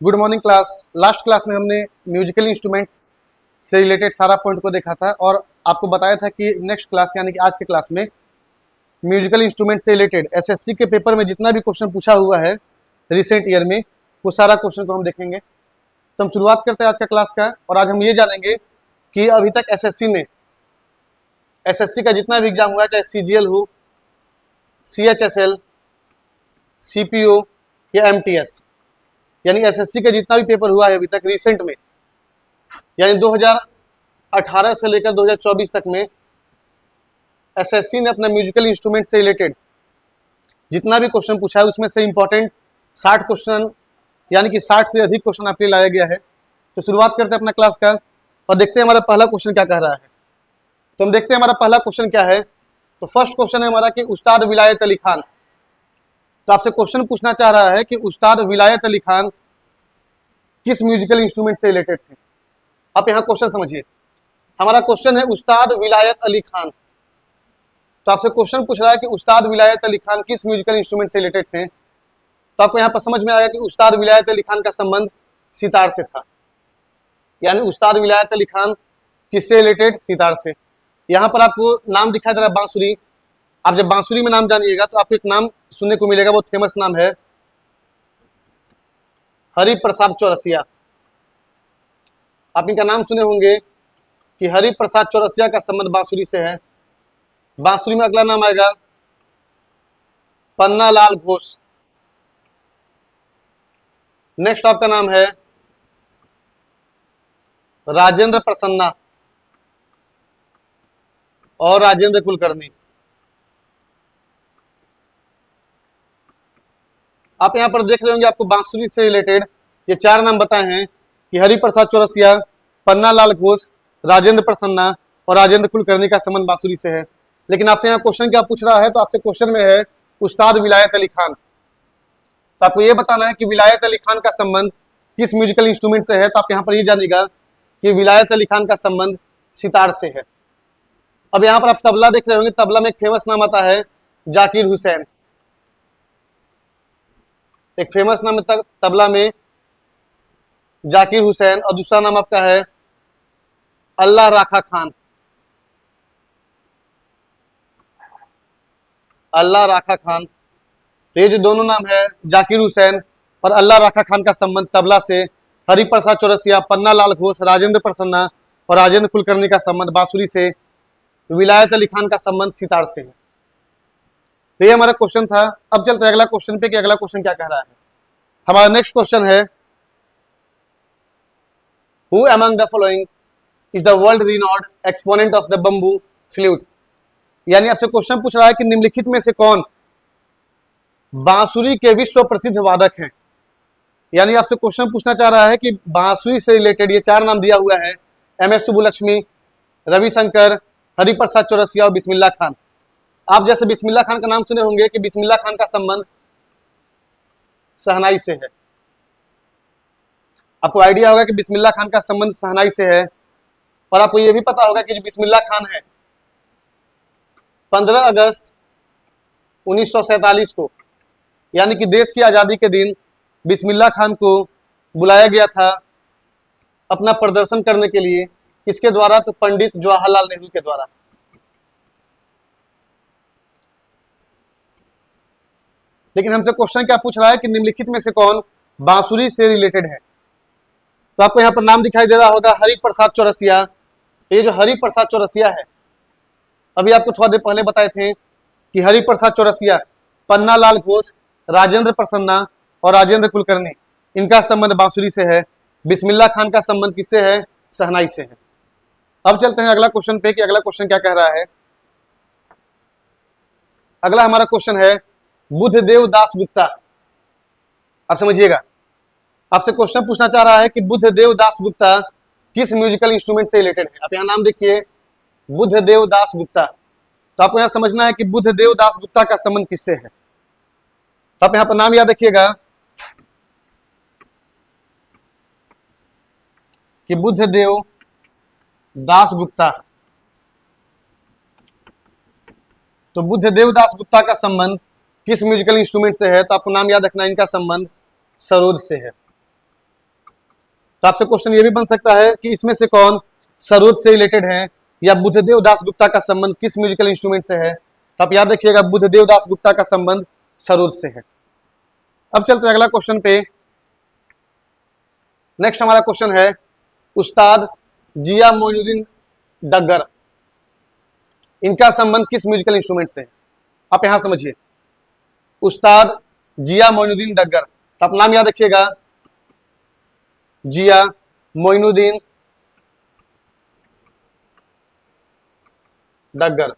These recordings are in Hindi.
Good morning class. Last class में हमने म्यूजिकल इंस्ट्रूमेंट्स से रिलेटेड सारा पॉइंट को देखा था और आपको बताया था कि नेक्स्ट क्लास यानी कि आज के क्लास में म्यूजिकल इंस्ट्रूमेंट से रिलेटेड एसएससी के पेपर में जितना भी क्वेश्चन पूछा हुआ है रिसेंट ईयर में वो सारा क्वेश्चन को हम देखेंगे। तो हम शुरुआत करते हैं आज का क्लास का और आज हम ये जानेंगे कि अभी तक एसएससी का जितना भी एग्जाम हुआ है, चाहे सीजीएल हो, सीएचएसएल, सीपीओ या एमटीएस, यानी एसएससी का जितना भी पेपर हुआ है अभी तक रिसेंट में, यानी 2018 से लेकर 2024 तक में एसएससी ने अपना म्यूजिकल इंस्ट्रूमेंट से रिलेटेड जितना भी क्वेश्चन पूछा है उसमें से इंपॉर्टेंट 60 क्वेश्चन यानी कि 60 से अधिक क्वेश्चन आपके लिए लाया गया है। तो शुरुआत करते हैं अपना क्लास का और देखते हैं हमारा पहला क्वेश्चन क्या कह रहा है। तो हम देखते हैं हमारा पहला क्वेश्चन क्या है। तो फर्स्ट क्वेश्चन है हमारा कि उस्ताद विलायत अली खान। तो आपसे क्वेश्चन पूछना चाह रहा है कि उस्ताद विलायत अली खान किस म्यूजिकल इंस्ट्रूमेंट से रिलेटेड थे। आप यहाँ क्वेश्चन समझिए, हमारा क्वेश्चन है उस्ताद विलायत अली खान। तो आपसे क्वेश्चन पूछ रहा है कि उस्ताद विलायत अली खान किस म्यूजिकल इंस्ट्रूमेंट से रिलेटेड थे। तो आपको यहाँ पर समझ में आएगा कि उस्ताद विलायत अली खान का संबंध सितार से था, यानी उस्ताद विलायत अली खान किससे रिलेटेड, सितार से। यहाँ पर आपको नाम दिखाई दे रहा है बांसुरी। आप जब बांसुरी में नाम जानिएगा तो आपको एक नाम सुनने को मिलेगा, बहुत फेमस नाम है हरि प्रसाद चौरसिया। आप इनका नाम सुने होंगे कि हरि प्रसाद चौरसिया का संबंध बांसुरी से है। बांसुरी में अगला नाम आएगा पन्ना लाल घोष। नेक्स्ट आपका नाम है राजेंद्र प्रसन्ना और राजेंद्र कुलकर्णी। आप यहां पर देख रहे होंगे, आपको बांसुरी से रिलेटेड ये चार नाम बताए हैं कि हरि प्रसाद चौरसिया, पन्ना लाल घोष, राजेंद्र प्रसन्ना और राजेंद्र कुलकर्णी का संबंध बांसुरी से है। लेकिन आपसे यहाँ क्वेश्चन क्या पूछ रहा है, तो आपसे क्वेश्चन में है उस्ताद विलायत अली खान। तो आपको ये बताना है कि विलायत अली खान का संबंध किस म्यूजिकल इंस्ट्रूमेंट से है। तो आप यहाँ पर ये जानिएगा कि विलायत अली खान का संबंध सितार से है। अब यहाँ पर आप तबला देख रहे होंगे, तबला में एक फेमस नाम आता है जाकिर हुसैन। एक फेमस नाम है तबला में जाकिर हुसैन और दूसरा नाम आपका है अल्लाह राखा खान। अल्लाह राखा खान, तो ये जो दोनों नाम है जाकिर हुसैन और अल्लाह राखा खान का संबंध तबला से, हरि प्रसाद चौरसिया, पन्ना लाल घोष, राजेंद्र प्रसन्ना और राजेंद्र कुलकर्णी का संबंध बांसुरी से, विलायत अली खान का संबंध सितार से है। तो ये हमारा क्वेश्चन था। अब चलते हैं अगला क्वेश्चन पे कि अगला क्वेश्चन क्या कह रहा है। हमारा नेक्स्ट क्वेश्चन है who among the following is the world renowned exponent of the bamboo flute. यानी आपसे क्वेश्चन पूछ रहा है कि निम्नलिखित में से कौन बांसुरी के विश्व प्रसिद्ध वादक हैं। यानी आपसे क्वेश्चन पूछना चाह रहा है कि बांसुरी से रिलेटेड ये चार नाम दिया हुआ है, एमएस सुब्बुलक्ष्मी, रविशंकर, हरिप्रसाद चौरसिया और बिस्मिल्लाह खान। आप जैसे बिस्मिल्लाह खान का नाम सुने होंगे कि बिस्मिल्लाह खान का संबंध शहनाई से है। आपको आइडिया होगा कि बिस्मिल्लाह खान का संबंध शहनाई से है। और आपको यह भी पता होगा कि जो बिस्मिल्लाह खान है 15 अगस्त 1947 को, यानी कि देश की आजादी के दिन बिस्मिल्लाह खान को बुलाया गया था अपना प्रदर्शन करने के लिए। किसके द्वारा, तो पंडित जवाहरलाल नेहरू के द्वारा। लेकिन हमसे क्वेश्चन क्या पूछ रहा है कि निम्नलिखित में से कौन बांसुरी से रिलेटेड है। तो आपको यहाँ पर नाम दिखाई दे रहा होगा हरि प्रसाद चौरसिया। ये जो हरि प्रसाद चौरसिया है, अभी आपको थोड़ा देर पहले बताए थे कि हरि प्रसाद चौरसिया, पन्ना लाल घोष, राजेंद्र प्रसन्ना और राजेंद्र कुलकर्णी, इनका संबंध बांसुरी से है। बिस्मिल्लाह खान का संबंध किससे है, शहनाई से है। अब चलते हैं अगला क्वेश्चन पे कि अगला क्वेश्चन क्या कह रहा है। अगला हमारा क्वेश्चन है बुद्धदेव दास गुप्ता। आप समझिएगा, आपसे क्वेश्चन पूछना चाह रहा है कि बुद्धदेव दास गुप्ता किस म्यूजिकल इंस्ट्रूमेंट से रिलेटेड है। आप यहाँ नाम देखिए बुद्धदेव दास गुप्ता। तो आपको यहाँ समझना है कि बुद्धदेव दास गुप्ता का संबंध किससे है। तो आप यहाँ पर नाम याद रखिएगा कि बुद्धदेव दास गुप्ता। तो बुद्धदेव दास गुप्ता का संबंध किस म्यूजिकल इंस्ट्रूमेंट से है। तो आपको नाम याद रखना, इनका संबंध सरोद से है। तो आपसे क्वेश्चन ये भी बन सकता है कि इसमें से कौन सरोद से रिलेटेड है, या बुद्धदेव दास गुप्ता का संबंध किस म्यूजिकल इंस्ट्रूमेंट से है। तो आप याद रखिएगा बुद्धदेव दास गुप्ता का संबंध सरोद से है। अब चलते हैं अगला क्वेश्चन पे। नेक्स्ट हमारा क्वेश्चन है उस्ताद जिया मोइनुद्दीन डग्गर, इनका संबंध किस म्यूजिकल इंस्ट्रूमेंट से है। आप यहां समझिए उस्ताद जिया मोइनुद्दीन डग्गर, तो आप नाम याद रखिएगा जिया मोइनुद्दीन डग्गर।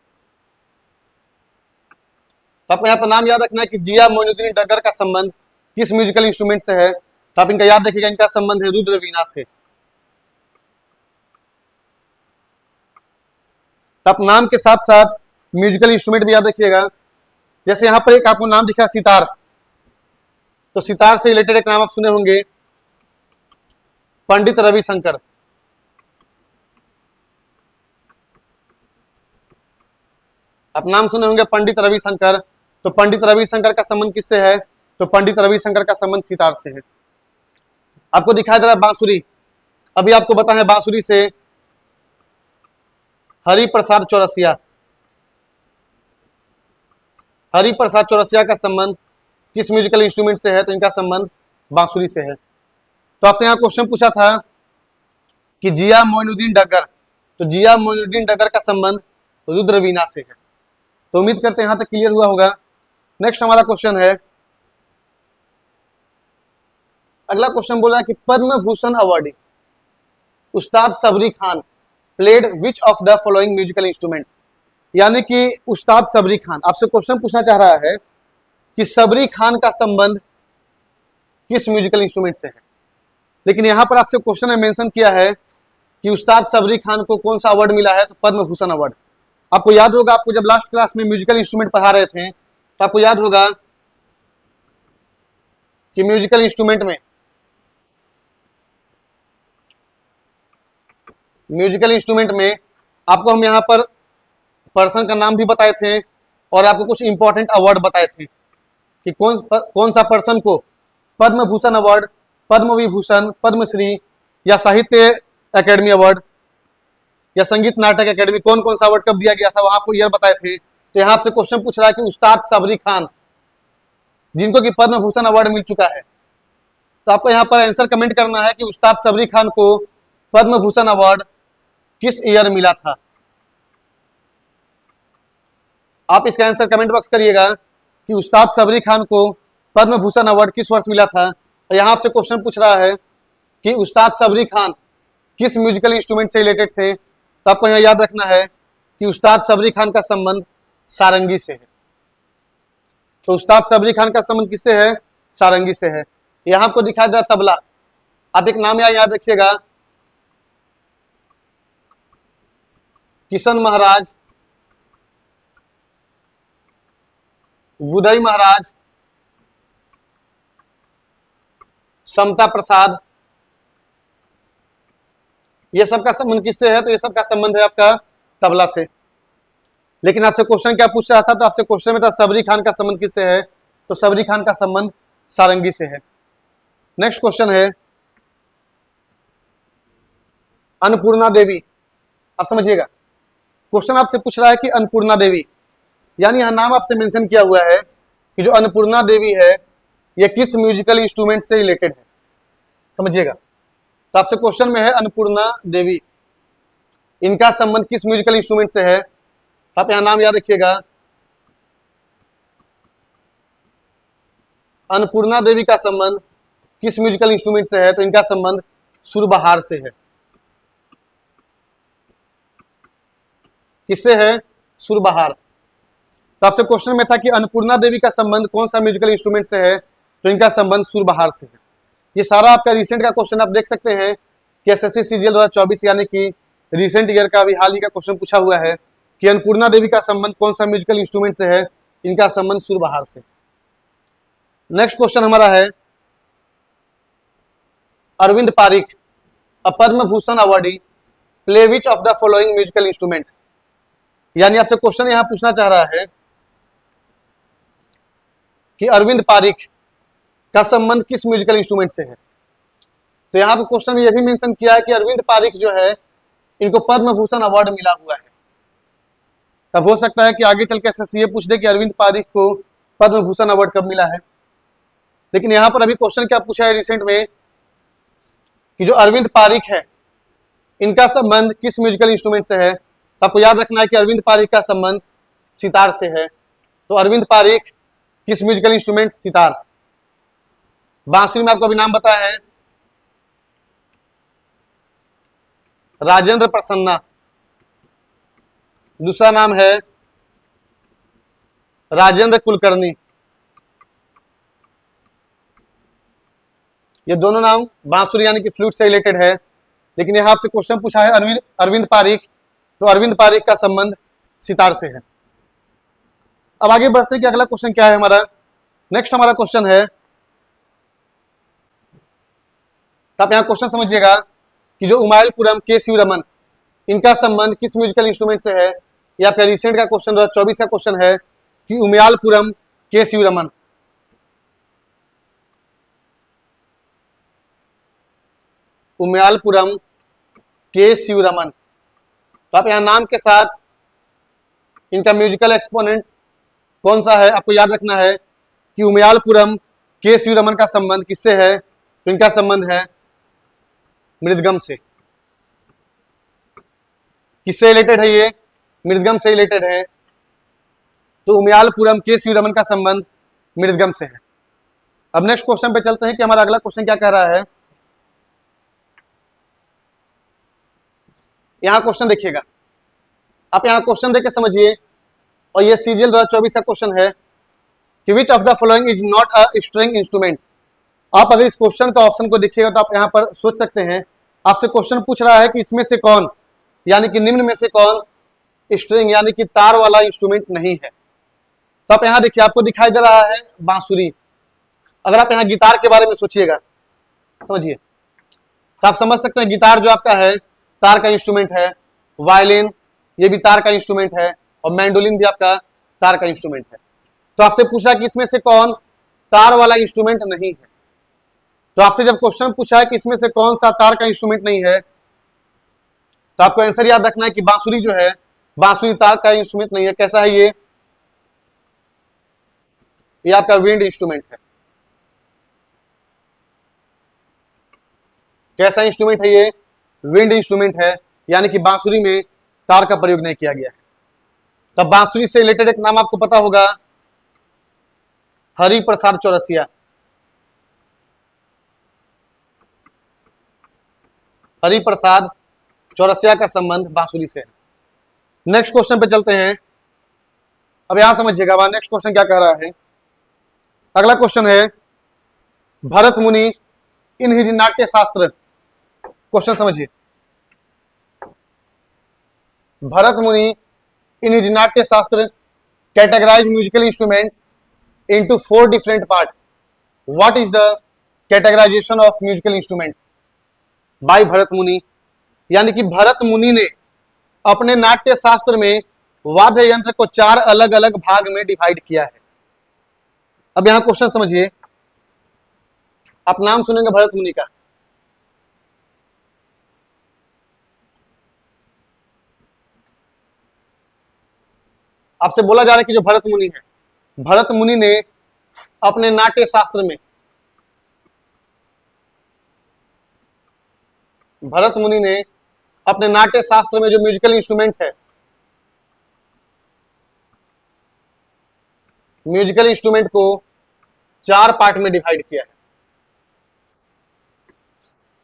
तो आपको यहाँ पर नाम याद रखना है कि जिया मोइनुद्दीन डग्गर का संबंध किस म्यूजिकल इंस्ट्रूमेंट से है। तो आप इनका याद रखिएगा, इनका संबंध है रुद्र वीणा से। तो आप नाम के साथ साथ म्यूजिकल इंस्ट्रूमेंट भी याद रखिएगा। जैसे यहां पर एक आपको नाम दिखा सितार, तो सितार से रिलेटेड एक नाम आप सुने होंगे पंडित रविशंकर। आप नाम सुने होंगे पंडित रविशंकर, तो पंडित रविशंकर का संबंध किससे है। तो पंडित रविशंकर का संबंध सितार से है। आपको दिखाई दे रहा है बांसुरी, अभी आपको बताएं बांसुरी से हरिप्रसाद चौरसिया, हरिप्रसाद चौरसिया का संबंध किस म्यूजिकल इंस्ट्रूमेंट से है। तो इनका संबंध बांसुरी से है। तो आपसे यहाँ क्वेश्चन पूछा था कि जिया मोइनुद्दीन डग्गर, तो जिया मोइनुद्दीन डग्गर का संबंध रुद्र वीणा से है। तो उम्मीद करते हैं यहां तक क्लियर हुआ होगा। नेक्स्ट हमारा क्वेश्चन है, अगला क्वेश्चन बोला कि पद्म भूषण अवार्डी उस्ताद Sabri Khan played which of the following musical instrument. यानी कि उस्ताद सबरी खान आपसे क्वेश्चन पूछना चाह रहा है कि सबरी खान का संबंध किस म्यूजिकल इंस्ट्रूमेंट से है। लेकिन यहां पर आपसे क्वेश्चन में मेंशन किया है कि उस्ताद सबरी खान को कौन सा अवार्ड मिला है। तो पद्म भूषण अवार्ड। आपको याद होगा, आपको जब लास्ट क्लास में म्यूजिकल इंस्ट्रूमेंट पढ़ा रहे थे तो आपको याद होगा कि म्यूजिकल इंस्ट्रूमेंट में आपको हम यहाँ पर पर्सन का नाम भी बताए थे और आपको कुछ इंपॉर्टेंट अवार्ड बताए थे कि कौन सा पर्सन को पद्म भूषण अवार्ड, पद्म विभूषण, पद्मश्री या साहित्य एकेडमी अवार्ड या संगीत नाटक एकेडमी, कौन कौन सा अवार्ड कब दिया गया था, वो आपको ईयर बताए थे। तो यहाँ आपसे क्वेश्चन पूछ रहा है कि उस्ताद सबरी खान जिनको कि पद्म भूषण अवार्ड मिल चुका है, तो आपको यहाँ पर आंसर कमेंट करना है कि उस्ताद सबरी खान को पद्म भूषण अवार्ड किस ईयर मिला था। आप इसका आंसर कमेंट बॉक्स करिएगा कि उस्ताद सबरी खान को पद्म भूषण अवार्ड किस वर्ष मिला था। और यहाँ आपसे क्वेश्चन पूछ रहा है कि उस्ताद सबरी खान किस म्यूजिकल इंस्ट्रूमेंट से रिलेटेड थे। तो आपको यहाँ याद रखना है कि उस्ताद सबरी खान का संबंध सारंगी से है। तो उस्ताद सबरी खान का संबंध किससे है, सारंगी से है। यहाँ आपको दिखाई दे रहा तबला, आप एक नाम याद रखिएगा किशन महाराज, बुधई महाराज, समता प्रसाद, ये सब का संबंध किससे है। तो ये सब का संबंध है आपका तबला से। लेकिन आपसे क्वेश्चन क्या पूछ रहा था, तो आपसे क्वेश्चन में था सबरी खान का संबंध किससे है। तो सबरी खान का संबंध सारंगी से है। नेक्स्ट क्वेश्चन है अन्नपूर्णा देवी। आप समझिएगा, क्वेश्चन आपसे पूछ रहा है कि अन्नपूर्णा देवी, यानी यहां नाम आपसे मेंशन किया हुआ है कि जो अन्नपूर्णा देवी है ये किस म्यूजिकल इंस्ट्रूमेंट से रिलेटेड है। समझिएगा, तो आपसे क्वेश्चन में है अन्नपूर्णा देवी, इनका संबंध किस म्यूजिकल इंस्ट्रूमेंट से है। तो आप यहां नाम याद रखिएगा अन्नपूर्णा देवी का संबंध किस म्यूजिकल इंस्ट्रूमेंट से है। तो इनका संबंध सुरबहार से है। किससे है, सुरबहार। तो आपसे क्वेश्चन में था कि अन्नपूर्णा देवी का संबंध कौन सा म्यूजिकल इंस्ट्रूमेंट से है। तो इनका संबंध सुरबहार से है। ये सारा आपका रिसेंट का क्वेश्चन आप देख सकते हैं कि एसएससी सीजीएल 2024 यानी कि रिसेंट ईयर का अभी हाल ही का क्वेश्चन पूछा हुआ है कि अन्नपूर्णा देवी का संबंध कौन सा म्यूजिकल इंस्ट्रूमेंट से है। इनका संबंध सुरबहार से। नेक्स्ट क्वेश्चन हमारा है Arvind Parikh, a Padma Bhushan awardee, play which of the following musical instrument. यानी आपसे क्वेश्चन यहां पूछना चाह रहा है कि अरविंद पारिख का संबंध किस म्यूजिकल इंस्ट्रूमेंट से है। तो यहाँ पे क्वेश्चन में यह भी मेंशन किया है कि अरविंद पारिख जो है इनको पद्म भूषण अवार्ड मिला हुआ है। तब हो सकता है कि आगे चल के एसएससी ये पूछ दे कि अरविंद पारिख को पद्म भूषण अवार्ड कब मिला है। लेकिन यहाँ पर अभी क्वेश्चन क्या पूछा है रिसेंट में कि जो अरविंद पारिख है इनका संबंध किस म्यूजिकल इंस्ट्रूमेंट से है। तो आपको याद रखना है कि अरविंद पारिख का संबंध सितार से है। तो अरविंद पारिख किस म्यूजिकल इंस्ट्रूमेंट, सितार। बांसुरी में आपको अभी नाम बताया है राजेंद्र प्रसन्ना, दूसरा नाम है राजेंद्र कुलकर्णी। ये दोनों नाम बांसुरी यानी कि फ्लूट से रिलेटेड है। लेकिन यहां आपसे क्वेश्चन पूछा है अरविंद पारिख, तो अरविंद पारिख का संबंध सितार से है। अब आगे बढ़ते हैं कि अगला क्वेश्चन क्या है हमारा। नेक्स्ट हमारा क्वेश्चन है, तो आप यहां क्वेश्चन समझिएगा कि जो उमायलपुरम के सी रमन इनका संबंध किस म्यूजिकल इंस्ट्रूमेंट से है। या फिर रिसेंट का क्वेश्चन 2024 का क्वेश्चन है कि उमयालपुरम के सी रमन उमयालपुरम के सी रमन, तो आप यहां नाम के साथ इनका म्यूजिकल एक्सपोनेंट कौन सा है आपको याद रखना है कि उमयालपुरम के सी रमन का संबंध किससे है। तो इनका संबंध है मृदगम से। किससे रिलेटेड है ये, मृदगम से रिलेटेड है। तो उमयालपुरम के सी रमन का संबंध मृदगम से है। अब नेक्स्ट क्वेश्चन पे चलते हैं कि हमारा अगला क्वेश्चन क्या कह रहा है। यहां क्वेश्चन देखिएगा, आप यहां क्वेश्चन देख के समझिए। और ये सीजीएल 2024 का क्वेश्चन है कि which of the following is not a string instrument. आप अगर इस क्वेश्चन का ऑप्शन को देखिएगा तो आप यहां पर सोच सकते हैं, आपसे क्वेश्चन पूछ रहा है कि इसमें से कौन, यानी कि निम्न में से कौन स्ट्रिंग यानी कि तार वाला इंस्ट्रूमेंट नहीं है। तो आप यहां देखिए, आपको दिखाई दे रहा है बांसुरी। अगर आप यहां गिटार के बारे में सोचिएगा, समझिए, तो आप समझ सकते हैं गिटार जो आपका है तार का इंस्ट्रूमेंट है। वायलिन ये भी तार का इंस्ट्रूमेंट है, और मैंडोलिन भी आपका तार का इंस्ट्रूमेंट है। तो आपसे पूछा कि इसमें से कौन तार वाला इंस्ट्रूमेंट नहीं है। तो आपसे जब क्वेश्चन पूछा है कि इसमें से कौन सा तार का इंस्ट्रूमेंट नहीं है, तो आपको आंसर याद रखना है कि बांसुरी जो है बांसुरी तार का इंस्ट्रूमेंट नहीं है। कैसा है ये आपका विंड इंस्ट्रूमेंट है। कैसा इंस्ट्रूमेंट है ये, विंड इंस्ट्रूमेंट है, यानी कि बांसुरी में तार का प्रयोग नहीं किया गया है। तब बांसुरी से रिलेटेड एक नाम आपको पता होगा, हरि प्रसाद चौरसिया। हरि प्रसाद चौरसिया का संबंध बांसुरी से है। नेक्स्ट क्वेश्चन पे चलते हैं। अब यहां समझिएगा नेक्स्ट क्वेश्चन क्या कह रहा है। अगला क्वेश्चन है भरत मुनि इन हिज नाट्य शास्त्र। क्वेश्चन समझिए, भरत मुनि इन his Natya Shastra categorise musical instrument into 4 different part. What is the categorization of musical instrument by Bharat मुनि। यानी कि भरत मुनि ने अपने नाट्य शास्त्र में वाद्य यंत्र को 4 अलग अलग भाग में डिवाइड किया है। अब यहां क्वेश्चन समझिए, आप नाम सुनेंगे भरत मुनि का, आपसे बोला जा रहा है कि जो भरत मुनि है, भरत मुनि ने अपने नाट्य शास्त्र में भरत मुनि ने अपने नाट्य शास्त्र में जो म्यूजिकल इंस्ट्रूमेंट है, म्यूजिकल इंस्ट्रूमेंट को 4 पार्ट में डिवाइड किया है।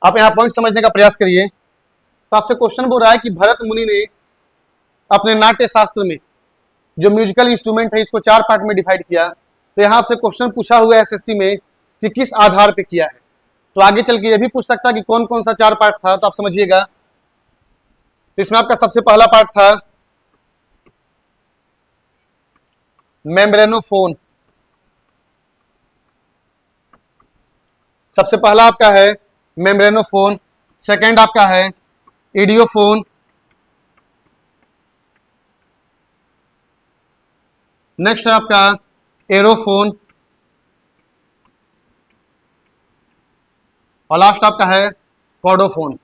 आप यहां पॉइंट समझने का प्रयास करिए। तो आपसे क्वेश्चन बोल रहा है कि भरत मुनि ने अपने नाट्य शास्त्र में जो म्यूजिकल इंस्ट्रूमेंट है इसको 4 पार्ट में डिवाइड किया। तो यहां से क्वेश्चन पूछा हुआ है एसएससी में कि किस आधार पे किया है। तो आगे चल के ये भी पूछ सकता है कि कौन कौन सा 4 पार्ट था। तो आप समझिएगा, तो इसमें आपका सबसे पहला पार्ट था मेम्ब्रेनोफोन। सबसे पहला आपका है मेम्ब्रेनोफोन। सेकंड आपका है इडियोफोन। नेक्स्ट है आपका एरोफोन। और लास्ट आपका है कॉर्डोफोन।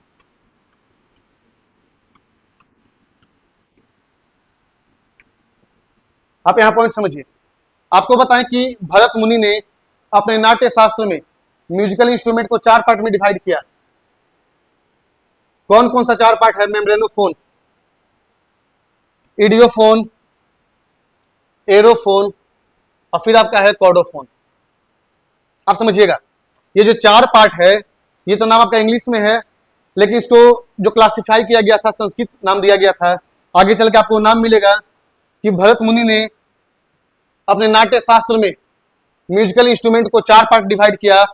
आप यहां पॉइंट समझिए। आपको बताएं कि भरत मुनि ने अपने नाट्य शास्त्र में म्यूजिकल इंस्ट्रूमेंट को 4 पार्ट में डिवाइड किया। कौन कौन सा 4 पार्ट है? मेम्ब्रेनोफोन, इडियोफोन, एरोफोन और फिर आपका है कॉर्डोफोन। आप समझिएगा, ये जो 4 पार्ट है, ये तो नाम आपका इंग्लिश में है, लेकिन इसको जो क्लासिफाई किया गया था, संस्कृत नाम दिया गया था। आगे चल के आपको नाम मिलेगा कि भरत मुनि ने अपने नाट्य शास्त्र में म्यूजिकल इंस्ट्रूमेंट को 4 पार्ट डिवाइड किया।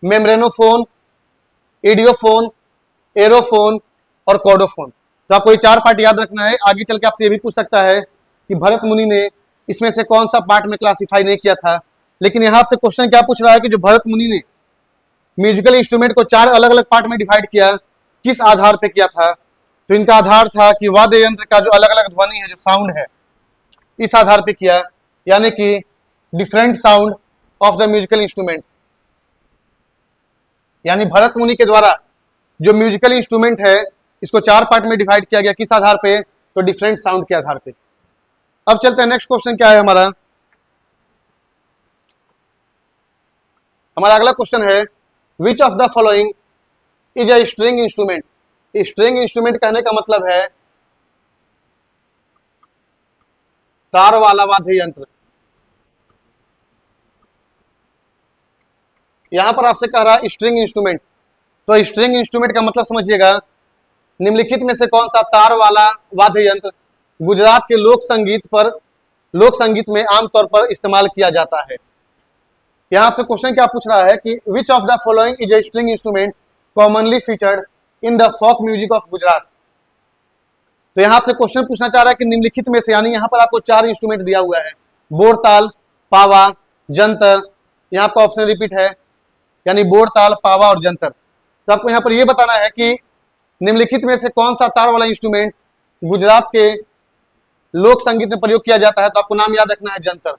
मेम्ब्रेनोफोन, इडियोफोन, एरोफोन और कॉर्डोफोन। तो आपको ये 4 पार्ट याद रखना है। आगे चल के आपसे ये भी पूछ सकता है कि भरत मुनि ने इसमें से कौन सा पार्ट में क्लासिफाई नहीं किया था। लेकिन यहां से क्वेश्चन क्या पूछ रहा है कि जो भरत मुनि ने म्यूजिकल इंस्ट्रूमेंट को 4 अलग अलग पार्ट में डिवाइड किया, किस आधार पे किया था? तो इनका आधार था कि वाद्य यंत्र का जो अलग अलग ध्वनि है, जो साउंड है, इस आधार पे किया, यानी कि different sound of the musical instrument. यानी भरत मुनि के द्वारा जो म्यूजिकल इंस्ट्रूमेंट है, इसको 4 पार्ट में डिवाइड किया गया। किस आधार पे? तो डिफरेंट साउंड के आधार पे। अब चलते हैं, नेक्स्ट क्वेश्चन क्या है हमारा? हमारा अगला क्वेश्चन है, which of the following is a string instrument. String instrument कहने का मतलब है तार वाला वाद्य यंत्र। यहां पर आपसे कह रहा है स्ट्रिंग इंस्ट्रूमेंट, तो स्ट्रिंग इंस्ट्रूमेंट का मतलब समझिएगा, निम्नलिखित में से कौन सा तार वाला वाद्य यंत्र गुजरात के लोक संगीत में आमतौर पर इस्तेमाल किया जाता है। यहां आपसे क्वेश्चन क्या पूछ रहा है कि which of the following is a string instrument commonly featured in the folk music of Gujarat. तो यहां आपसे क्वेश्चन पूछना चाह रहा है कि निम्नलिखित में से, यानी यहां पर आपको 4 इंस्ट्रूमेंट दिया हुआ है, बोरताल, पावा, जंतर। यहां आपका ऑप्शन रिपीट है, यानी बोरताल, पावा और जंतर। तो आपको यहां पर यह बताना है कि निम्नलिखित में से कौन सा तार वाला इंस्ट्रूमेंट गुजरात के लोक संगीत में प्रयोग किया जाता है। तो आपको नाम याद रखना है, जंतर।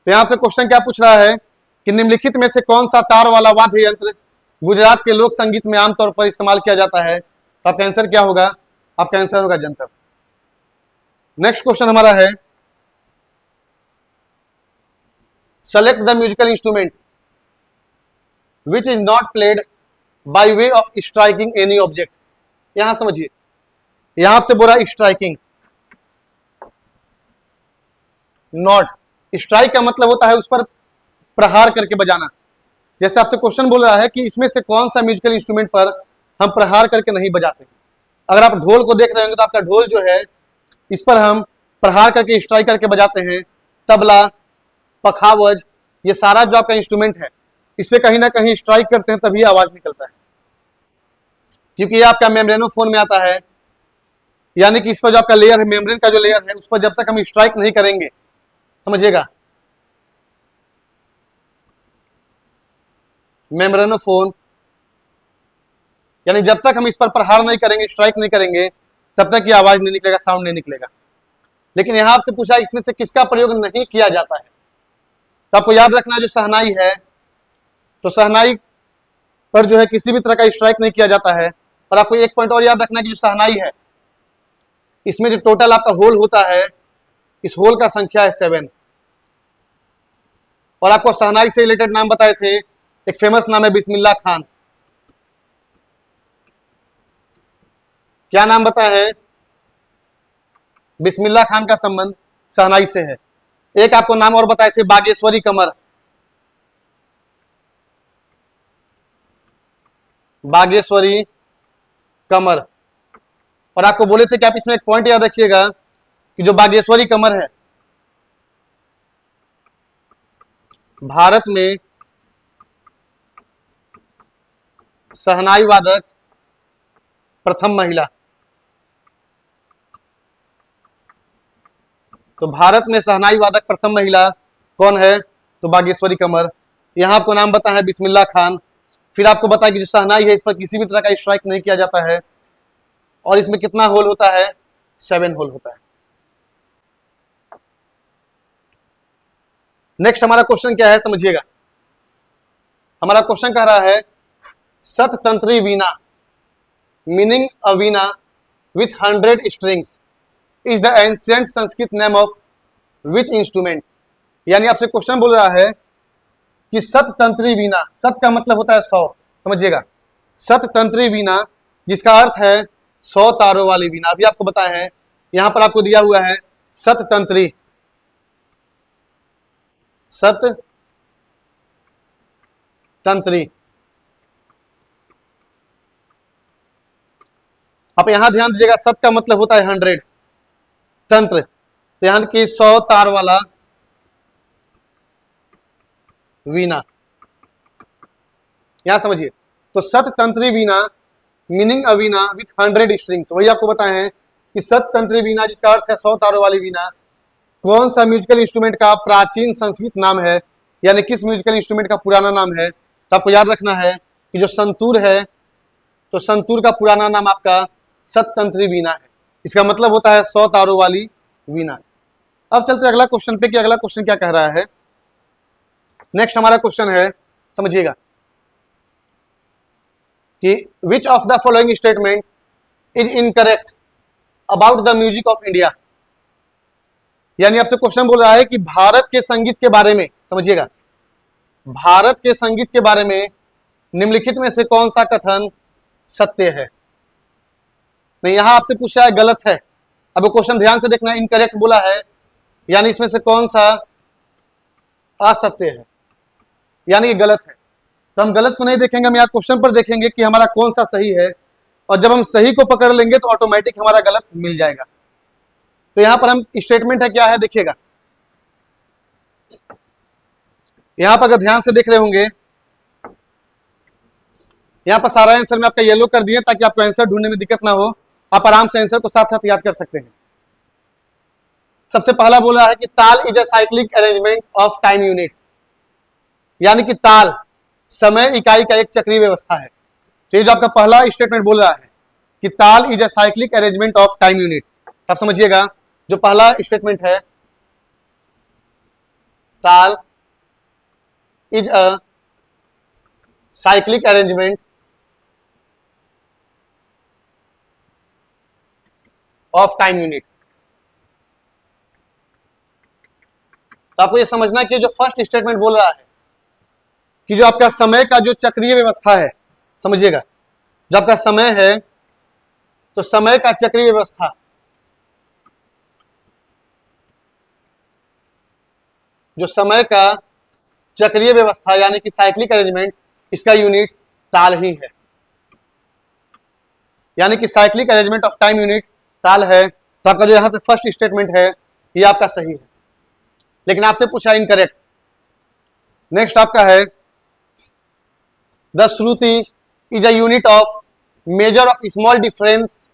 तो यहां से क्वेश्चन क्या पूछ रहा है कि निम्नलिखित में से कौन सा तार वाला वाद्य यंत्र गुजरात के लोक संगीत में आमतौर पर इस्तेमाल किया जाता है। तो आपका आंसर क्या होगा? आपका आंसर होगा जंतर। नेक्स्ट क्वेश्चन हमारा है, select the musical instrument which is not played by way of striking any object. यहां समझिए, यहां से बोला स्ट्राइकिंग, नॉट। स्ट्राइक का मतलब होता है उस पर प्रहार करके बजाना। जैसे आपसे क्वेश्चन बोल रहा है कि इसमें से कौन सा म्यूजिकल इंस्ट्रूमेंट पर हम प्रहार करके नहीं बजाते। अगर आप ढोल को देख रहे होंगे तो आपका ढोल जो है, इस पर हम प्रहार करके, स्ट्राइक करके बजाते हैं। तबला, पखावज, ये सारा जो आपका इंस्ट्रूमेंट है, इस पे कहीं ना कहीं स्ट्राइक करते हैं तभी आवाज निकलता है, क्योंकि ये आपका मेम्ब्रेनोफोन में आता है। यानी कि इस पर जो आपका लेयर है, मेम्ब्रेन का जो लेयर है, उस पर जब तक हम स्ट्राइक नहीं करेंगे, समझिएगा, मेम्ब्रेनोफोन, यानी जब तक हम इस पर प्रहार नहीं करेंगे, स्ट्राइक नहीं करेंगे, तब तक ये आवाज नहीं निकलेगा, साउंड नहीं निकलेगा। लेकिन यहां आपसे पूछा इसमें से किसका प्रयोग नहीं किया जाता है। तो आपको याद रखना, जो शहनाई है, तो शहनाई पर जो है किसी भी तरह का स्ट्राइक नहीं किया जाता है। और आपको एक पॉइंट और याद रखना कि जो शहनाई है, इसमें जो टोटल आपका होल होता है, इस होल का संख्या है 7। और आपको शहनाई से रिलेटेड नाम बताए थे, एक फेमस नाम है बिस्मिल्लाह खान। क्या नाम बताया है? बिस्मिल्लाह खान का संबंध शहनाई से है। एक आपको नाम और बताए थे, बागेश्वरी कमर। बागेश्वरी कमर। और आपको बोले थे कि आप इसमें एक पॉइंट याद रखिएगा कि जो बागेश्वरी कमर है, भारत में शहनाई वादक प्रथम महिला। तो भारत में शहनाई वादक प्रथम महिला कौन है? तो बागेश्वरी कमर। यहां आपको नाम बताया है बिस्मिल्लाह खान। फिर आपको बताया कि जो शहनाई है, इस पर किसी भी तरह का स्ट्राइक नहीं किया जाता है। और इसमें कितना होल होता है? 7 होल होता है। नेक्स्ट हमारा क्वेश्चन क्या है, समझिएगा। हमारा क्वेश्चन कह रहा है Shatatantri veena meaning a veena with 100 strings is the ancient Sanskrit name of which instrument. यानी आपसे क्वेश्चन बोल रहा है कि सततंत्री वीणा, सत का मतलब होता है 100, समझिएगा, सततंत्री वीणा जिसका अर्थ है 100 तारों वाली वीणा। अभी आपको बताया है, यहां पर आपको दिया हुआ है सततंत्री, सततंत्री। आप यहां ध्यान दीजिएगा, सत का मतलब होता है 100, तंत्र तो यहां की 100 तार वाला वीणा, यहां समझिए। तो Shatatantri veena meaning a veena with 100 strings, वही आपको बताए हैं कि सततंत्री वीणा जिसका अर्थ है 100 तारों वाली वीणा कौन सा म्यूजिकल इंस्ट्रूमेंट का प्राचीन संस्कृत नाम है, यानी किस म्यूजिकल इंस्ट्रूमेंट का पुराना नाम है। तो आपको याद रखना है कि जो संतूर है, तो संतूर का पुराना नाम आपका सततंत्री वीणा है, इसका मतलब होता है 100 तारों वाली वीणा। अब चलते अगला क्वेश्चन पे कि अगला क्वेश्चन क्या कह रहा है। नेक्स्ट हमारा क्वेश्चन है, समझिएगा, कि which of the following statement is incorrect about the music of India. यानी आपसे क्वेश्चन बोल रहा है कि भारत के संगीत के बारे में, समझिएगा, भारत के संगीत के बारे में निम्नलिखित में से कौन सा कथन सत्य है। नहीं, यहां आपसे पूछा है गलत है। अब क्वेश्चन ध्यान से देखना, इनकरेक्ट बोला है, यानी इसमें से कौन सा असत्य है, यानी कि गलत है। तो हम गलत को नहीं देखेंगे, हम यहाँ क्वेश्चन पर देखेंगे कि हमारा कौन सा सही है, और जब हम सही को पकड़ लेंगे तो ऑटोमेटिक हमारा गलत मिल जाएगा। तो यहां पर हम स्टेटमेंट है क्या है, देखिएगा, यहां पर अगर ध्यान से देख रहे होंगे, यहां पर सारा आंसर में आपका येलो कर दिए ताकि आपको आंसर ढूंढने में दिक्कत ना हो, आप आराम से आंसर को साथ साथ याद कर सकते हैं। सबसे पहला बोला है कि taal is a cyclic arrangement of time unit, यानी कि ताल समय इकाई का एक चक्रीय व्यवस्था है। तो ये जो आपका पहला स्टेटमेंट बोल रहा है कि taal is a cyclic arrangement of time unit, तब समझिएगा जो पहला स्टेटमेंट है, ताल is a cyclic arrangement of time unit. तो आपको ये समझना कि जो फर्स्ट स्टेटमेंट बोल रहा है कि जो आपका समय का जो चक्रीय व्यवस्था है, समझिएगा, जो आपका समय है, तो समय का चक्रीय व्यवस्था, जो समय का चक्रीय व्यवस्था यानी कि साइक्लिक अरेंजमेंट, इसका यूनिट ताल ही है, यानी कि cyclic arrangement of time unit ताल है। तो आपका जो यहां से फर्स्ट स्टेटमेंट है ये आपका सही है, लेकिन आपसे पूछा इनकरेक्ट। नेक्स्ट आपका है the shruti is a unit of measure of small difference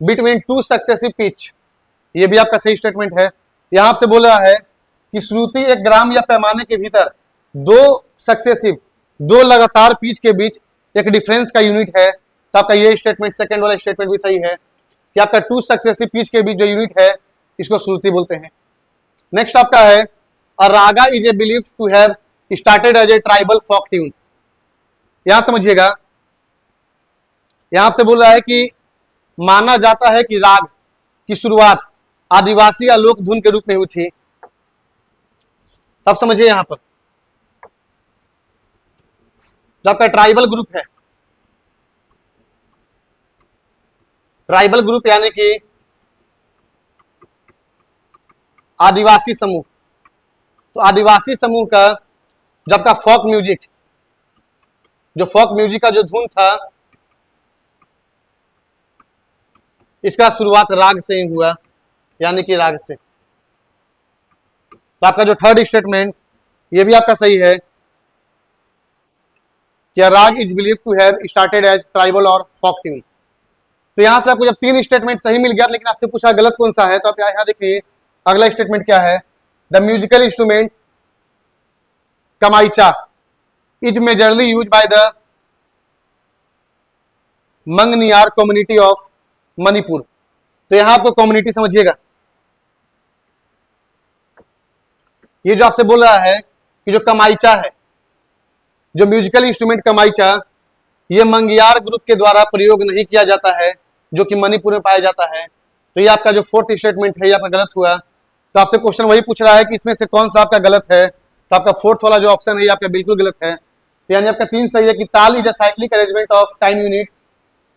between two successive pitch, ये भी आपका सही स्टेटमेंट है। यहां आपसे बोल रहा है कि श्रुति एक ग्राम या पैमाने के भीतर दो लगातार पिच के बीच एक डिफरेंस का यूनिट है। तो आपका ये स्टेटमेंट, सेकंड वाला स्टेटमेंट भी सही है कि आपका टू सक्सेसिव पिच के बीच जो यूनिट है इसको श्रुति बोलते हैं। नेक्स्ट आपका है a raga is a believed to have started as a tribal folk tune. यहां समझिएगा, यहां से बोल रहा है कि माना जाता है कि राग की शुरुआत आदिवासी या लोक धुन के रूप में हुई थी। तब समझिए यहां पर जो आपका ट्राइबल ग्रुप है, ट्राइबल ग्रुप यानी कि आदिवासी समूह, तो आदिवासी समूह का जो आपका फोक म्यूजिक, जो फोक म्यूजिक का जो धुन था, इसका शुरुआत राग से ही हुआ, यानी कि राग से। तो आपका जो थर्ड स्टेटमेंट ये भी आपका सही है कि raga is believe to have started as tribal और फोक ट्यून। तो यहां से आपको जब तीन स्टेटमेंट सही मिल गया, लेकिन आपसे पूछा गलत कौन सा है, तो आप यहां देखिए अगला स्टेटमेंट क्या है, the musical instrument Kamaicha is majorly use by the Manganiyar community of Manipur. तो यहां आपको कम्युनिटी समझिएगा, ये जो आपसे बोल रहा है कि जो कमाइचा है, जो म्यूजिकल इंस्ट्रूमेंट कमाईचा, ये मंगियार ग्रुप के द्वारा प्रयोग नहीं किया जाता है, जो कि मणिपुर में पाया जाता है। तो ये आपका जो फोर्थ स्टेटमेंट है ये आपका गलत हुआ। तो आपसे क्वेश्चन वही पूछ रहा है कि इसमें से कौन सा आपका गलत है, तो आपका फोर्थ वाला जो ऑप्शन है ये आपका बिल्कुल गलत है। तो यानी आपका 3 सही है कि taal is a cyclic arrangement of time unit,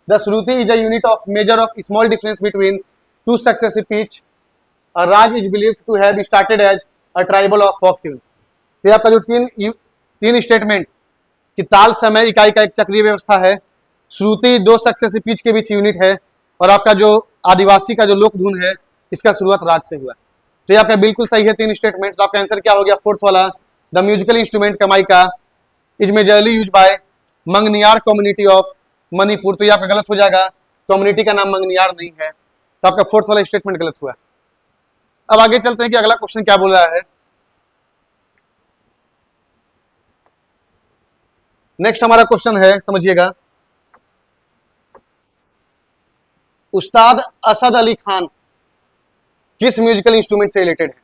the shruti is a unit of measure of small difference between two successive pitch, a raga is believed to have started as a tribal of folk tune. तो ये आपका जो तीन स्टेटमेंट कि ताल समय इकाई का एक चक्रीय व्यवस्था है, श्रुति 2 सक्सेसिव पिच के बीच यूनिट है, और आपका जो आदिवासी का जो लोक धुन है इसका शुरुआत राग से हुआ। तो ये आपका बिल्कुल सही है 3 स्टेटमेंट। तो आपका आंसर क्या हो गया फोर्थ वाला, the musical instrument Kamaicha is majorly use by Manganiyar community of Manipur. तो ये आपका गलत हो जाएगा, कम्युनिटी का नाम मंगनियार नहीं है। तो आपका फोर्थ वाला स्टेटमेंट गलत हुआ। अब आगे चलते हैं कि अगला क्वेश्चन क्या बोल रहा है। नेक्स्ट हमारा क्वेश्चन है, समझिएगा, उस्ताद असद अली खान किस म्यूजिकल इंस्ट्रूमेंट से रिलेटेड है?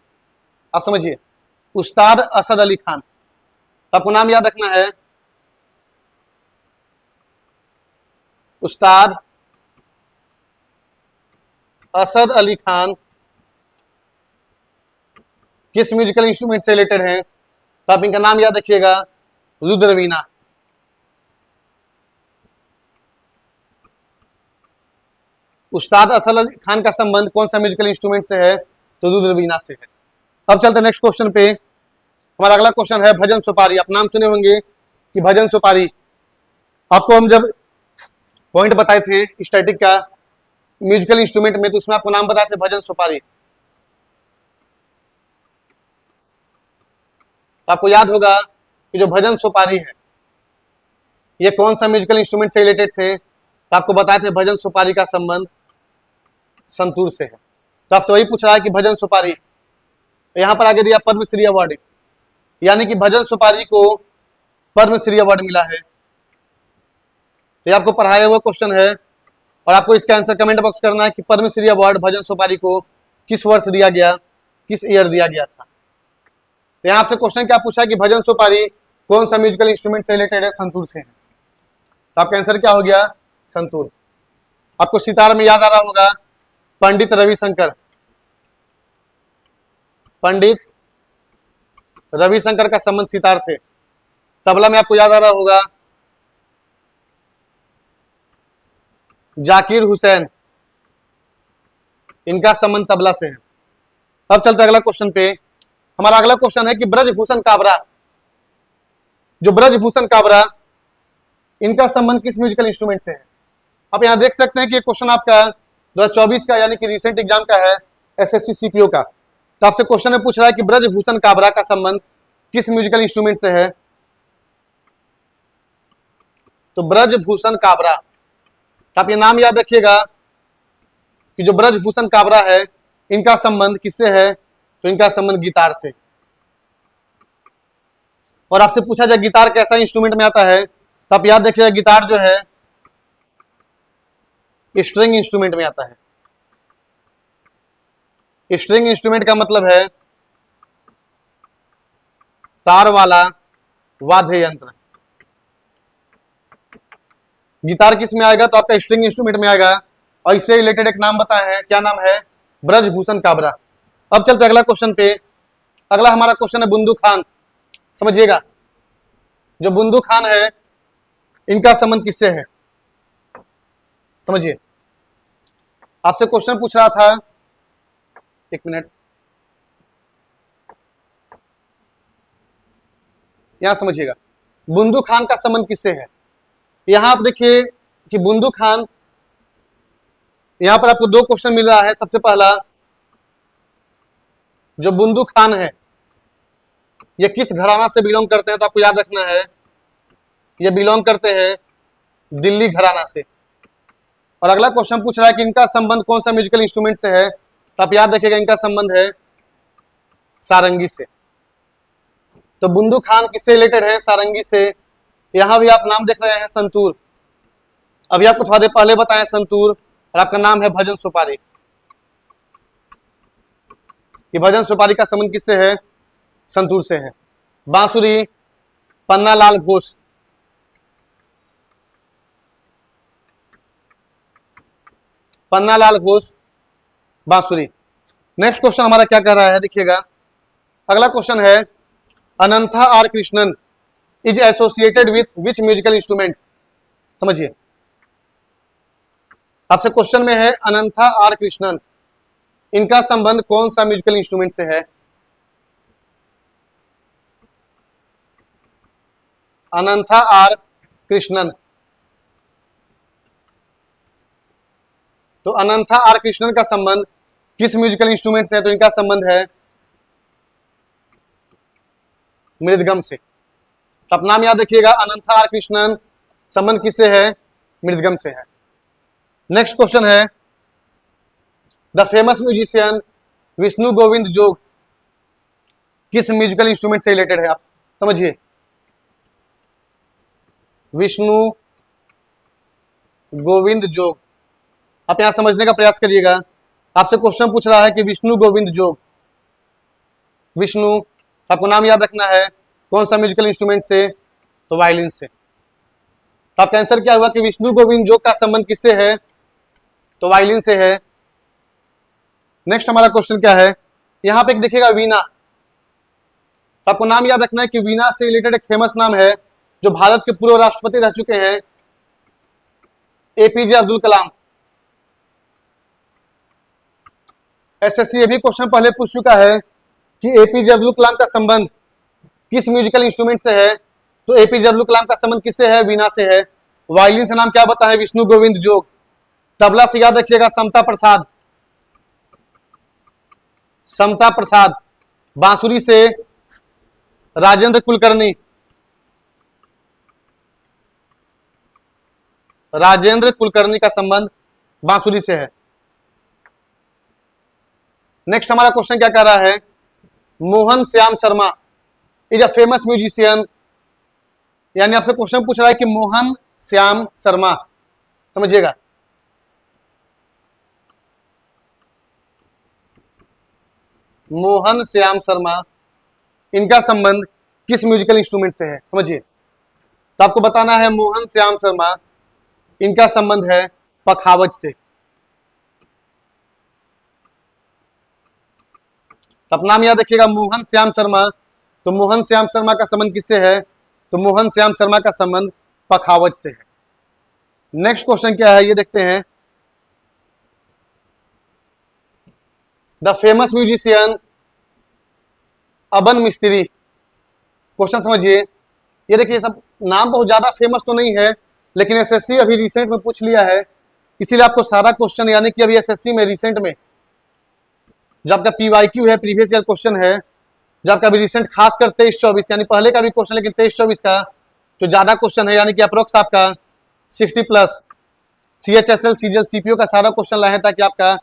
आप समझिए, उस्ताद असद अली खान, आपको नाम याद रखना है, उस्ताद असद अली खान किस म्यूजिकल इंस्ट्रूमेंट से रिलेटेड हैं? तो आप इनका नाम याद रखिएगा, रुद्रवीणा। उस्ताद असद अली खान का संबंध कौन सा म्यूजिकल इंस्ट्रूमेंट से है? तो रुद्रवीणा से है। अब चलते हैं नेक्स्ट क्वेश्चन पे। हमारा अगला क्वेश्चन है भजन सुपारी। आप नाम सुने होंगे कि भजन सुपारी, आपको हम जब पॉइंट बताए थे स्टैटिक का म्यूजिकल इंस्ट्रूमेंट में, तो उसमें आपको नाम बताए थे भजन सुपारी। आपको याद होगा कि जो भजन सुपारी है ये कौन सा म्यूजिकल इंस्ट्रूमेंट से रिलेटेड थे? तो आपको बताए थे भजन सुपारी का संबंध संतूर से है। तो आपसे वही पूछ रहा है कि भजन सुपारी, यहां पर आगे दिया पद्मश्री अवार्ड, यानी कि भजन सुपारी को पद्मश्री अवार्ड मिला है। तो ये आपको पढ़ाया हुआ क्वेश्चन है, और आपको इसका आंसर कमेंट बॉक्स करना है कि पद्मश्री अवार्ड भजन सुपारी को किस वर्ष दिया गया, किस ईयर दिया गया था। तो यहाँ आपसे क्वेश्चन क्या पूछा कि भजन सुपारी कौन सा म्यूजिकल इंस्ट्रूमेंट से रिलेटेड है? संतूर से है। तो आपका आंसर क्या हो गया? संतूर। आपको सितार में याद आ रहा होगा पंडित रविशंकर, पंडित रविशंकर का संबंध सितार से। तबला में आपको याद आ रहा होगा जाकिर हुसैन, इनका संबंध तबला से है। अब चलते अगला क्वेश्चन पे। हमारा अगला क्वेश्चन है कि ब्रजभूषण काबरा, जो ब्रजभूषण काबरा, इनका संबंध किस म्यूजिकल इंस्ट्रूमेंट से है? आप यहां देख सकते हैं कि क्वेश्चन आपका 2024 का, यानी कि रिसेंट एग्जाम का है, एसएससी सीपीओ का। तो आपसे क्वेश्चन में पूछ रहा है कि ब्रजभूषण काबरा का संबंध किस म्यूजिकल इंस्ट्रूमेंट से है? तो ब्रजभूषण काबरा, तो आप ये नाम याद रखिएगा कि जो ब्रजभूषण काबरा है इनका संबंध किससे है? तो इनका संबंध गिटार से। और आपसे पूछा जाए गिटार कैसा इंस्ट्रूमेंट में आता है, तो आप याद रखिएगा गिटार जो है स्ट्रिंग इंस्ट्रूमेंट में आता है। स्ट्रिंग इंस्ट्रूमेंट का मतलब है तार वाला वाद्य यंत्र। गिटार किस में आएगा? तो आपका स्ट्रिंग इंस्ट्रूमेंट में आएगा, और इससे रिलेटेड एक नाम बताया है, क्या नाम है? ब्रजभूषण काबरा। अब चलते अगला क्वेश्चन पे। अगला हमारा क्वेश्चन है बुंदू खान। समझिएगा, जो बुंदू खान है इनका संबंध किससे है? समझिए, आपसे क्वेश्चन पूछ रहा था, एक मिनट, यहां समझिएगा, बुंदू खान का संबंध किससे है? यहां आप देखिए कि बुंदू खान, यहां पर आपको 2 क्वेश्चन मिल रहा है। सबसे पहला, जो बुंदू खान है ये किस घराना से बिलोंग करते हैं? तो आपको याद रखना है ये बिलोंग करते हैं दिल्ली घराना से। और अगला क्वेश्चन पूछ रहा है कि इनका संबंध कौन सा म्यूजिकल इंस्ट्रूमेंट से है? तो आप याद रखिएगा इनका संबंध है सारंगी से। तो बुंदू खान किससे रिलेटेड है? सारंगी से। यहां भी आप नाम देख रहे हैं संतूर, अभी आपको थोड़ा देर पहले बताया संतूर, और आपका नाम है भजन सुपारी। कि भजन सुपारी का संबंध किससे है? संतूर से है। बांसुरी पन्ना लाल घोष, पन्नालाल घोष बांसुरी। नेक्स्ट क्वेश्चन हमारा क्या कह रहा है, देखिएगा अगला क्वेश्चन है, Anantha R Krishnan is associated with which musical instrument. समझिए, आपसे क्वेश्चन में है अनंथा आर कृष्णन, इनका संबंध कौन सा म्यूजिकल इंस्ट्रूमेंट से है। अनंथा आर कृष्णन, तो अनंथा आर कृष्णन का संबंध किस म्यूजिकल इंस्ट्रूमेंट से है, तो इनका संबंध है मृदगम से। तो आप नाम याद रखिएगा, अनंथा आर कृष्णन, संबंध किससे है, मृदगम से है। नेक्स्ट क्वेश्चन है, the famous musician Vishnu Govind जोग किस म्यूजिकल इंस्ट्रूमेंट से रिलेटेड है, आप समझिए। विष्णु गोविंद जोग, आप यहां समझने का प्रयास करिएगा। आपसे क्वेश्चन पूछ रहा है कि विष्णु गोविंद जोग, विष्णु, आपको नाम याद रखना है कौन सा म्यूजिकल इंस्ट्रूमेंट से, तो वायलिन से। तो आपका आंसर क्या हुआ कि विष्णु गोविंद जोग का संबंध किससे है, तो वायलिन से है। नेक्स्ट हमारा क्वेश्चन क्या है, यहां पे एक देखिएगा वीणा, तो आपको नाम याद रखना है कि वीणा से रिलेटेड एक फेमस नाम है जो भारत के पूर्व राष्ट्रपति रह चुके हैं, एपीजे अब्दुल कलाम। एसएससी ये भी क्वेश्चन पहले पूछ चुका है कि एपीजे अब्दुल कलाम का संबंध किस म्यूजिकल इंस्ट्रूमेंट से है, तो एपीजे अब्दुल कलाम का संबंध किससे है, वीणा से है। वायलिन से नाम क्या बताएं, विष्णु गोविंद जोग। तबला से याद रखिएगा समता प्रसाद, समता प्रसाद। बांसुरी से राजेंद्र कुलकर्णी, राजेंद्र कुलकर्णी का संबंध बांसुरी से है। नेक्स्ट हमारा क्वेश्चन क्या कह रहा है, Mohan Shyam Sharma is a famous musician, यानी आपसे क्वेश्चन पूछ रहा है कि मोहन श्याम शर्मा, समझिएगा, मोहन श्याम शर्मा, इनका संबंध किस म्यूजिकल इंस्ट्रूमेंट से है, समझिए। तो आपको बताना है मोहन श्याम शर्मा, इनका संबंध है पखावज से। तो नाम याद रखिएगा मोहन श्याम शर्मा, तो मोहन श्याम शर्मा का संबंध किससे है, तो मोहन श्याम शर्मा का संबंध पखावज से है। नेक्स्ट क्वेश्चन क्या है, ये देखते हैं, द फेमस म्यूजिशियन अबन मिस्त्री। क्वेश्चन समझिए, ये देखिए सब नाम बहुत ज्यादा फेमस तो नहीं है, लेकिन एसएससी अभी रिसेंट में पूछ लिया है, इसीलिए आपको सारा क्वेश्चन, यानी कि अभी एसएससी में रिसेंट में जो आपका पीवाईक्यू है, प्रीवियस ईयर क्वेश्चन है, जो आपका अभी रिसेंट खासकर 23-24, यानी पहले का भी क्वेश्चन, लेकिन 23-24 का जो ज्यादा क्वेश्चन है, यानी कि अप्रोक्स आपका 60+ CHSL CGL CPO का सारा क्वेश्चन लाए हैं, ताकि आपका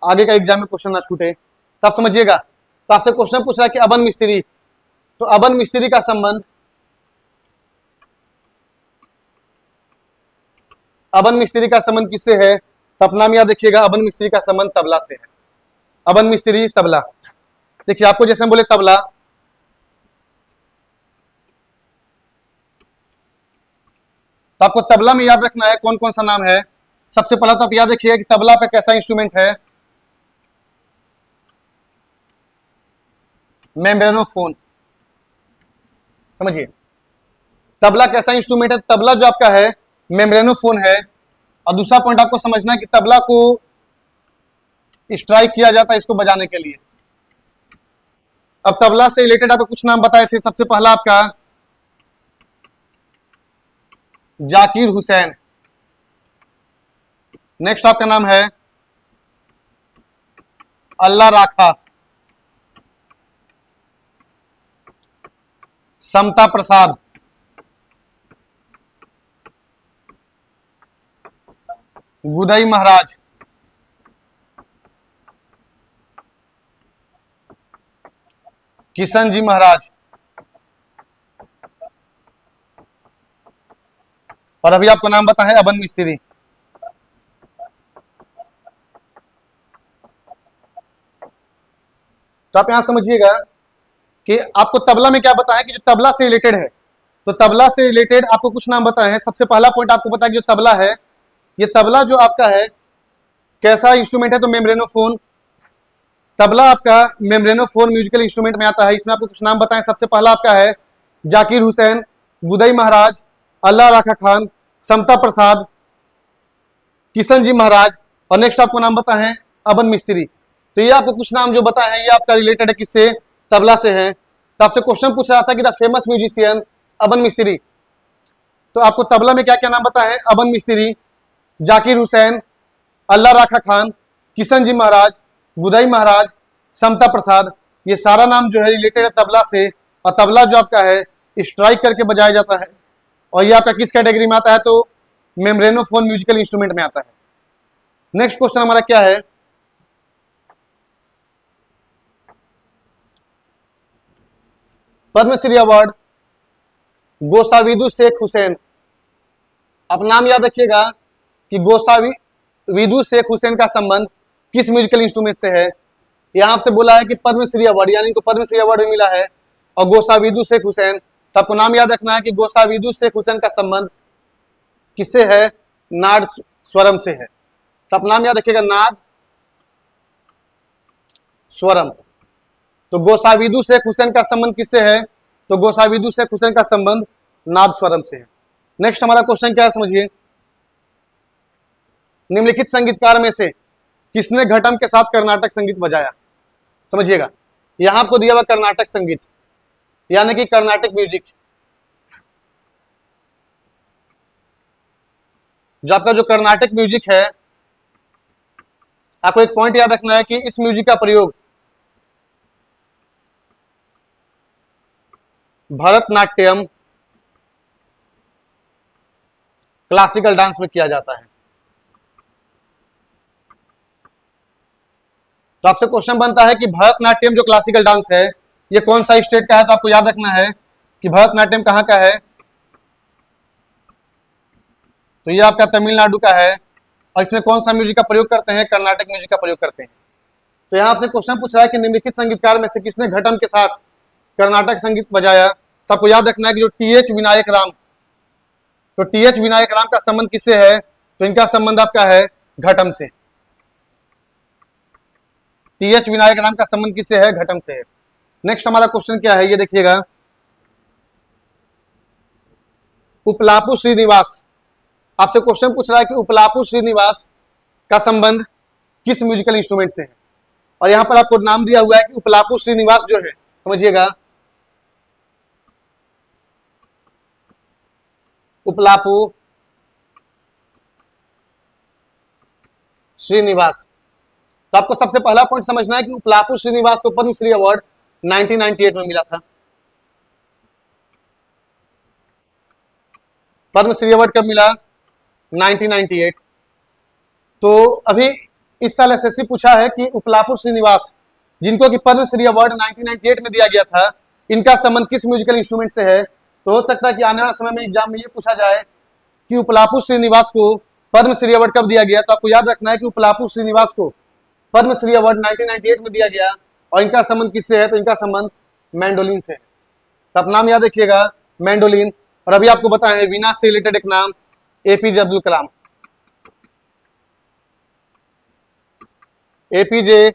आगे का एग्जाम में क्वेश्चन ना छूटे। तो आप समझिएगा, तो आपसे क्वेश्चन पूछ रहा है कि अबन मिस्त्री, तो अबन मिस्त्री का संबंध, अबन मिस्त्री का संबंध किससे है, तो अपना याद रखिएगा, अबन मिस्त्री का संबंध तबला से है। अबन मिस्त्री तबला, देखिए आपको जैसे हम बोले तबला, तो आपको तबला में याद रखना है कौन कौन सा नाम है। सबसे पहला तो आप याद रखिएगा कि तबला पे कैसा इंस्ट्रूमेंट है, मेम्ब्रेनोफोन, समझिए तबला कैसा इंस्ट्रूमेंट है, तबला जो आपका है मेम्ब्रेनोफोन है। और दूसरा पॉइंट आपको समझना है कि तबला को स्ट्राइक किया जाता है इसको बजाने के लिए। अब तबला से रिलेटेड आपको कुछ नाम बताए थे, सबसे पहला आपका जाकिर हुसैन, नेक्स्ट आपका नाम है अल्लाह राखा, समता प्रसाद, गुदई महाराज, किशन जी महाराज, और अभी आपको नाम बता है अबन मिस्त्री। तो आप यहां समझिएगा कि आपको तबला में क्या बताया कि जो तबला से रिलेटेड है, तो तबला से रिलेटेड आपको कुछ नाम बताए हैं। सबसे पहला पॉइंट आपको बताया कि जो तबला है, ये तबला जो आपका है कैसा इंस्ट्रूमेंट है? तो मेम्ब्रेनोफोन। तबला आपका मेम्ब्रेनोफोन म्यूजिकल इंस्ट्रूमेंट में आता है। इसमें आपको कुछ नाम बताएं। सबसे पहला आपका है जाकिर हुसैन, बुदई महाराज, अल्लाह राखा खान, समता प्रसाद, किशन जी महाराज, और नेक्स्ट आपको नाम बता है अबन मिस्त्री। तो ये आपको कुछ नाम जो बता है ये आपका रिलेटेड है किससे? तबला से है। तो आपसे क्वेश्चन पूछ रहा था कि द फेमस म्यूजिशियन अबन मिस्त्री, तो आपको तबला में क्या क्या नाम बता है? अबन मिस्त्री, जाकिर हुसैन, अल्लाह राखा खान, किशन जी महाराज, बुदई महाराज, समता प्रसाद। ये सारा नाम जो है रिलेटेड है तबला से, और तबला जो आपका है स्ट्राइक करके बजाया जाता है, और ये आपका किस कैटेगरी में आता है? तो मेम्ब्रेनोफोन म्यूजिकल इंस्ट्रूमेंट में आता है। नेक्स्ट क्वेश्चन हमारा क्या है? पद्मश्री अवार्ड गोसाविदु शेख हुसैन। आप नाम याद रखिएगा कि गोसाविदु शेख हुसैन का संबंध किस म्यूजिकल इंस्ट्रूमेंट से है। यहां से बोला है कि पद्मश्री अवार्ड, यानी इनको पद्मश्री अवार्ड भी मिला है, और गोसाविदु शेख हुसैन, तो आपको नाम याद रखना है कि गोसाविदु शेख हुसैन का संबंध किससे है? नाद स्वरम से है। तो आप नाम याद रखिएगा, नाद स्वरम। तो गोसाविदु शेख हुसैन का संबंध किससे है? तो गोसाविदु शेख हुसैन का संबंध नाद स्वरम से है। नेक्स्ट हमारा क्वेश्चन क्या है समझिए, निम्नलिखित संगीतकार में से किसने घटम के साथ कर्नाटक संगीत बजाया? समझिएगा, यहां आपको दिया हुआ कर्नाटक संगीत यानी कि कर्नाटक म्यूजिक। जो आपका जो कर्नाटक म्यूजिक है, आपको एक पॉइंट याद रखना है कि इस म्यूजिक का प्रयोग भरतनाट्यम, क्लासिकल डांस में किया जाता है। तो आपसे क्वेश्चन बनता है कि भरतनाट्यम जो क्लासिकल डांस है ये कौन सा स्टेट का है? तो आपको याद रखना है कि भरतनाट्यम कहां का है? तो ये आपका तमिलनाडु का है, और इसमें कौन सा म्यूजिक का प्रयोग करते हैं? कर्नाटक म्यूजिक का प्रयोग करते हैं। तो यहां आपसे क्वेश्चन पूछ रहा है कि निम्नलिखित संगीतकार में से किसने घटम के साथ कर्नाटक संगीत बजाया? तो आपको याद रखना है कि जो टी.एच. विनायक राम, तो टी.एच. विनायक राम का संबंध किससे है? तो इनका संबंध आपका है घटम से। टी.एच. विनायक राम का संबंध किससे है? घटम से है। नेक्स्ट हमारा क्वेश्चन क्या है ये देखिएगा, उपलापू श्रीनिवास। आपसे क्वेश्चन पूछ रहा है कि उपलापू श्रीनिवास का संबंध किस म्यूजिकल इंस्ट्रूमेंट से है? और यहां पर आपको नाम दिया हुआ है कि उपलापू श्रीनिवास जो है, समझिएगा, उपलापू श्रीनिवास। तो आपको सबसे पहला पॉइंट समझना है कि उपलापू श्रीनिवास को पद्मश्री अवार्ड 1998 में मिला था। पद्मश्री अवार्ड कब मिला? 1998। तो अभी इस साल एसएससी पूछा है कि उपलापू श्रीनिवास जिनको कि पद्मश्री अवार्ड 1998 में दिया गया था, इनका संबंध किस म्यूजिकल इंस्ट्रूमेंट से है? तो हो सकता है कि आने वाले समय में एग्जाम में ये पूछा जाए कि उपलापू श्रीनिवास को पद्मश्री अवार्ड कब दिया गया। तो आपको याद रखना है कि उपलापू श्रीनिवास को पद्मश्री अवार्ड 1998 में दिया गया, और इनका संबंध किससे है? तो इनका संबंध मैंडोलिन से है। तो आप नाम याद रखिएगा, मैंडोलिन। और अभी आपको बताया है वीना से रिलेटेड एक नाम, एपीजे अब्दुल कलाम। एपीजे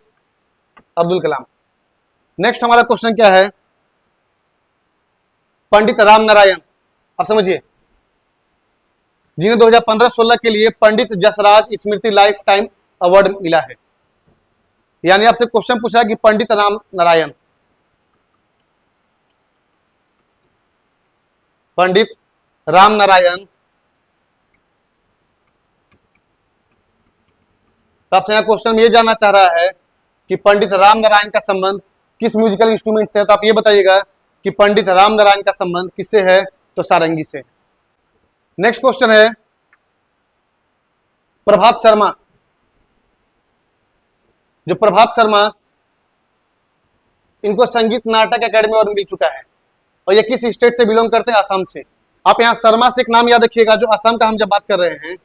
अब्दुल कलाम। नेक्स्ट हमारा क्वेश्चन क्या है, पंडित राम नारायण। अब समझिए, जिन्हें 2015-16 के लिए पंडित जसराज स्मृति लाइफ टाइम अवार्ड मिला है, यानी आपसे क्वेश्चन पूछा है कि पंडित राम नारायण, पंडित राम नारायण, तो आपसे यहाँ क्वेश्चन ये जानना चाह रहा है कि पंडित राम नारायण का संबंध किस म्यूजिकल इंस्ट्रूमेंट से है? तो आप ये बताइएगा कि पंडित राम नारायण का संबंध किससे है? तो सारंगी से। नेक्स्ट क्वेश्चन है, प्रभात शर्मा। जो प्रभात शर्मा, इनको संगीत नाटक अकेडमी अवार्ड मिल चुका है, और ये किस स्टेट से बिलोंग करते हैं? असम से। आप यहां शर्मा से एक नाम याद रखिएगा, जो असम का हम जब बात कर रहे हैं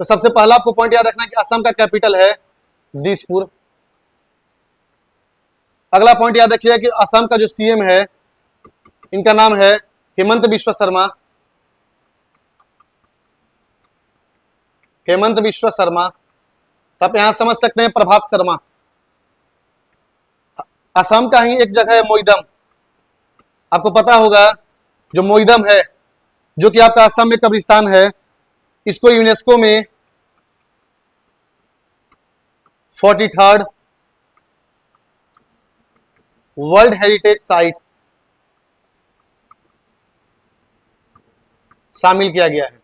तो सबसे पहला आपको पॉइंट याद रखना है कि असम का कैपिटल है दिसपुर। अगला पॉइंट याद रखिएगा कि असम का जो सीएम है, इनका नाम है हेमंत बिश्व शर्मा। हेमंत विश्व शर्मा। तो आप यहां समझ सकते हैं प्रभात शर्मा। असम का ही एक जगह है मोइदम, आपको पता होगा जो मोइदम है, जो कि आपका असम में कब्रिस्तान है, इसको यूनेस्को में 43rd वर्ल्ड हेरिटेज साइट शामिल किया गया है।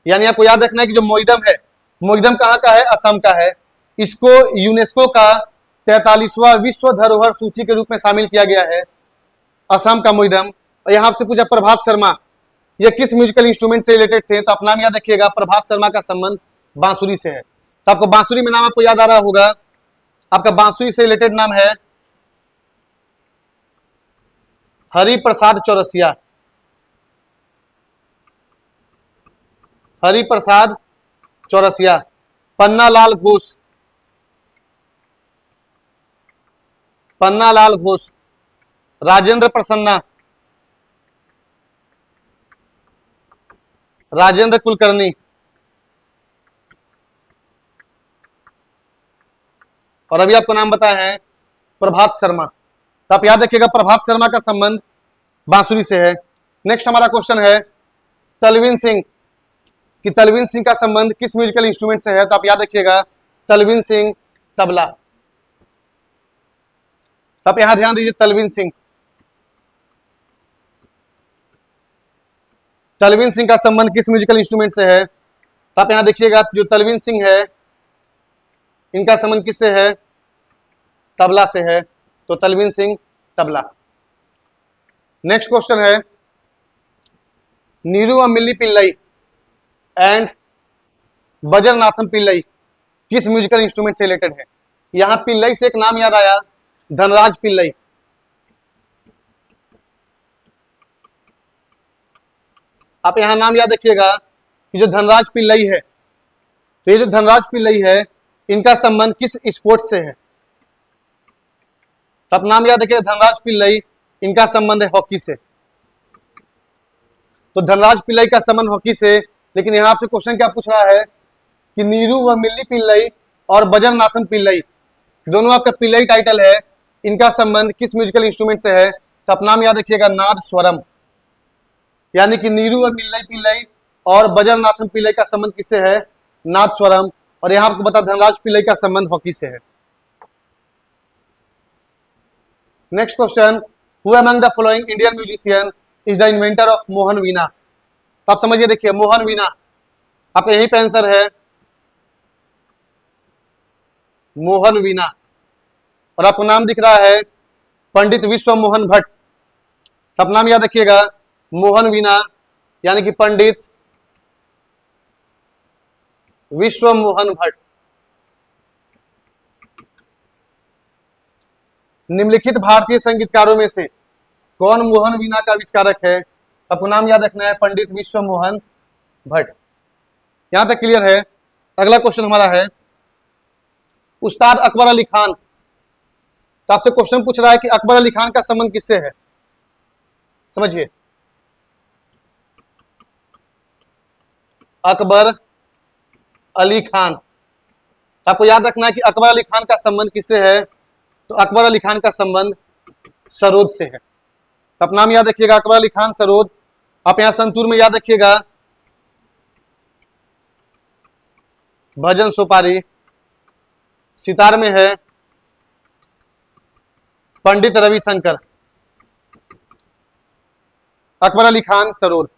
यानी आपको याद रखना है कि जो मोइदम है, मोइदम कहाँ का है? असम का है। इसको यूनेस्को का 43वां विश्व धरोहर सूची के रूप में शामिल किया गया है, असम का मोइदम। और यहां आपसे पूछा प्रभात शर्मा ये किस म्यूजिकल इंस्ट्रूमेंट से रिलेटेड थे? तो आप नाम याद रखिएगा, प्रभात शर्मा का संबंध बांसुरी से है। तो आपको बांसुरी में नाम आपको याद आ रहा होगा, आपका बांसुरी से रिलेटेड नाम है हरिप्रसाद चौरसिया। हरिप्रसाद चौरसिया। पन्नालाल घोष, पन्नालाल घोष। राजेंद्र प्रसन्ना, राजेंद्र कुलकर्णी। और अभी आपको नाम बताया है प्रभात शर्मा। तो आप याद रखिएगा प्रभात शर्मा का संबंध बांसुरी से है। नेक्स्ट हमारा क्वेश्चन है तलविन सिंह, कि तलविन सिंह का संबंध किस म्यूजिकल इंस्ट्रूमेंट से है? तो आप याद रखिएगा तलविन सिंह तबला। तो आप यहां ध्यान दीजिए, तलविन सिंह, तलविन सिंह का संबंध किस म्यूजिकल इंस्ट्रूमेंट से है? तो आप यहां देखिएगा जो तलविन सिंह है, इनका संबंध किससे है? तबला से है। तो तलविन सिंह तबला। नेक्स्ट क्वेश्चन है नीरुवम्मिली पिल्लई एंड बजरनाथम पिल्लई किस म्यूजिकल इंस्ट्रूमेंट से रिलेटेड है? यहां पिल्लई से एक नाम याद आया, धनराज पिल्लई। आप यहां नाम याद रखिएगा कि जो धनराज पिल्लई है, तो ये जो धनराज पिल्लई है, इनका संबंध किस स्पोर्ट से है? तो आप नाम याद रखिएगा धनराज पिल्लई, इनका संबंध है हॉकी से। तो धनराज पिल्लई का संबंध हॉकी से। लेकिन यहां आपसे क्वेश्चन क्या पूछ रहा है कि नीरुवम्मिली पिल्लई और बजरनाथन पिल्लई, दोनों आपका पिल्लई टाइटल है, इनका संबंध किस म्यूजिकल इंस्ट्रूमेंट से है? तो आप नाम याद रखिएगा नाद स्वरम। यानी कि नीरुवम्मिली पिल्लई और बजरनाथन पिल्लई का संबंध किससे है? नाद स्वरम। और यहां आपको बता धनराज पिल्लई का संबंध हॉकी से है। Next question, who among the following Indian musician is the inventor of Mohan veena? तो आप समझिए, देखिए मोहन वीणा, आपका यही पे आंसर है मोहन वीणा। और आपको नाम दिख रहा है पंडित विश्व मोहन भट्ट। आप नाम याद रखिएगा मोहन वीणा, यानी कि पंडित विश्व मोहन भट्ट। निम्नलिखित भारतीय संगीतकारों में से कौन मोहन वीणा का आविष्कारक है? आपको नाम याद रखना है पंडित विश्व मोहन भट्ट। यहां तक क्लियर है। अगला क्वेश्चन हमारा है उस्ताद अकबर अली खान। तो आपसे क्वेश्चन पूछ रहा है कि अकबर अली खान का संबंध किससे है? समझिए, अकबर अली खान, आपको याद रखना है कि अकबर अली खान का संबंध किससे है? तो अकबर अली खान का संबंध सरोद से है। तो आप नाम याद रखिएगा अकबर अली खान सरोद। आप यहां संतूर में याद रखिएगा भजन सोपारी। सितार में है पंडित रविशंकर। अकबर अली खान सरोद।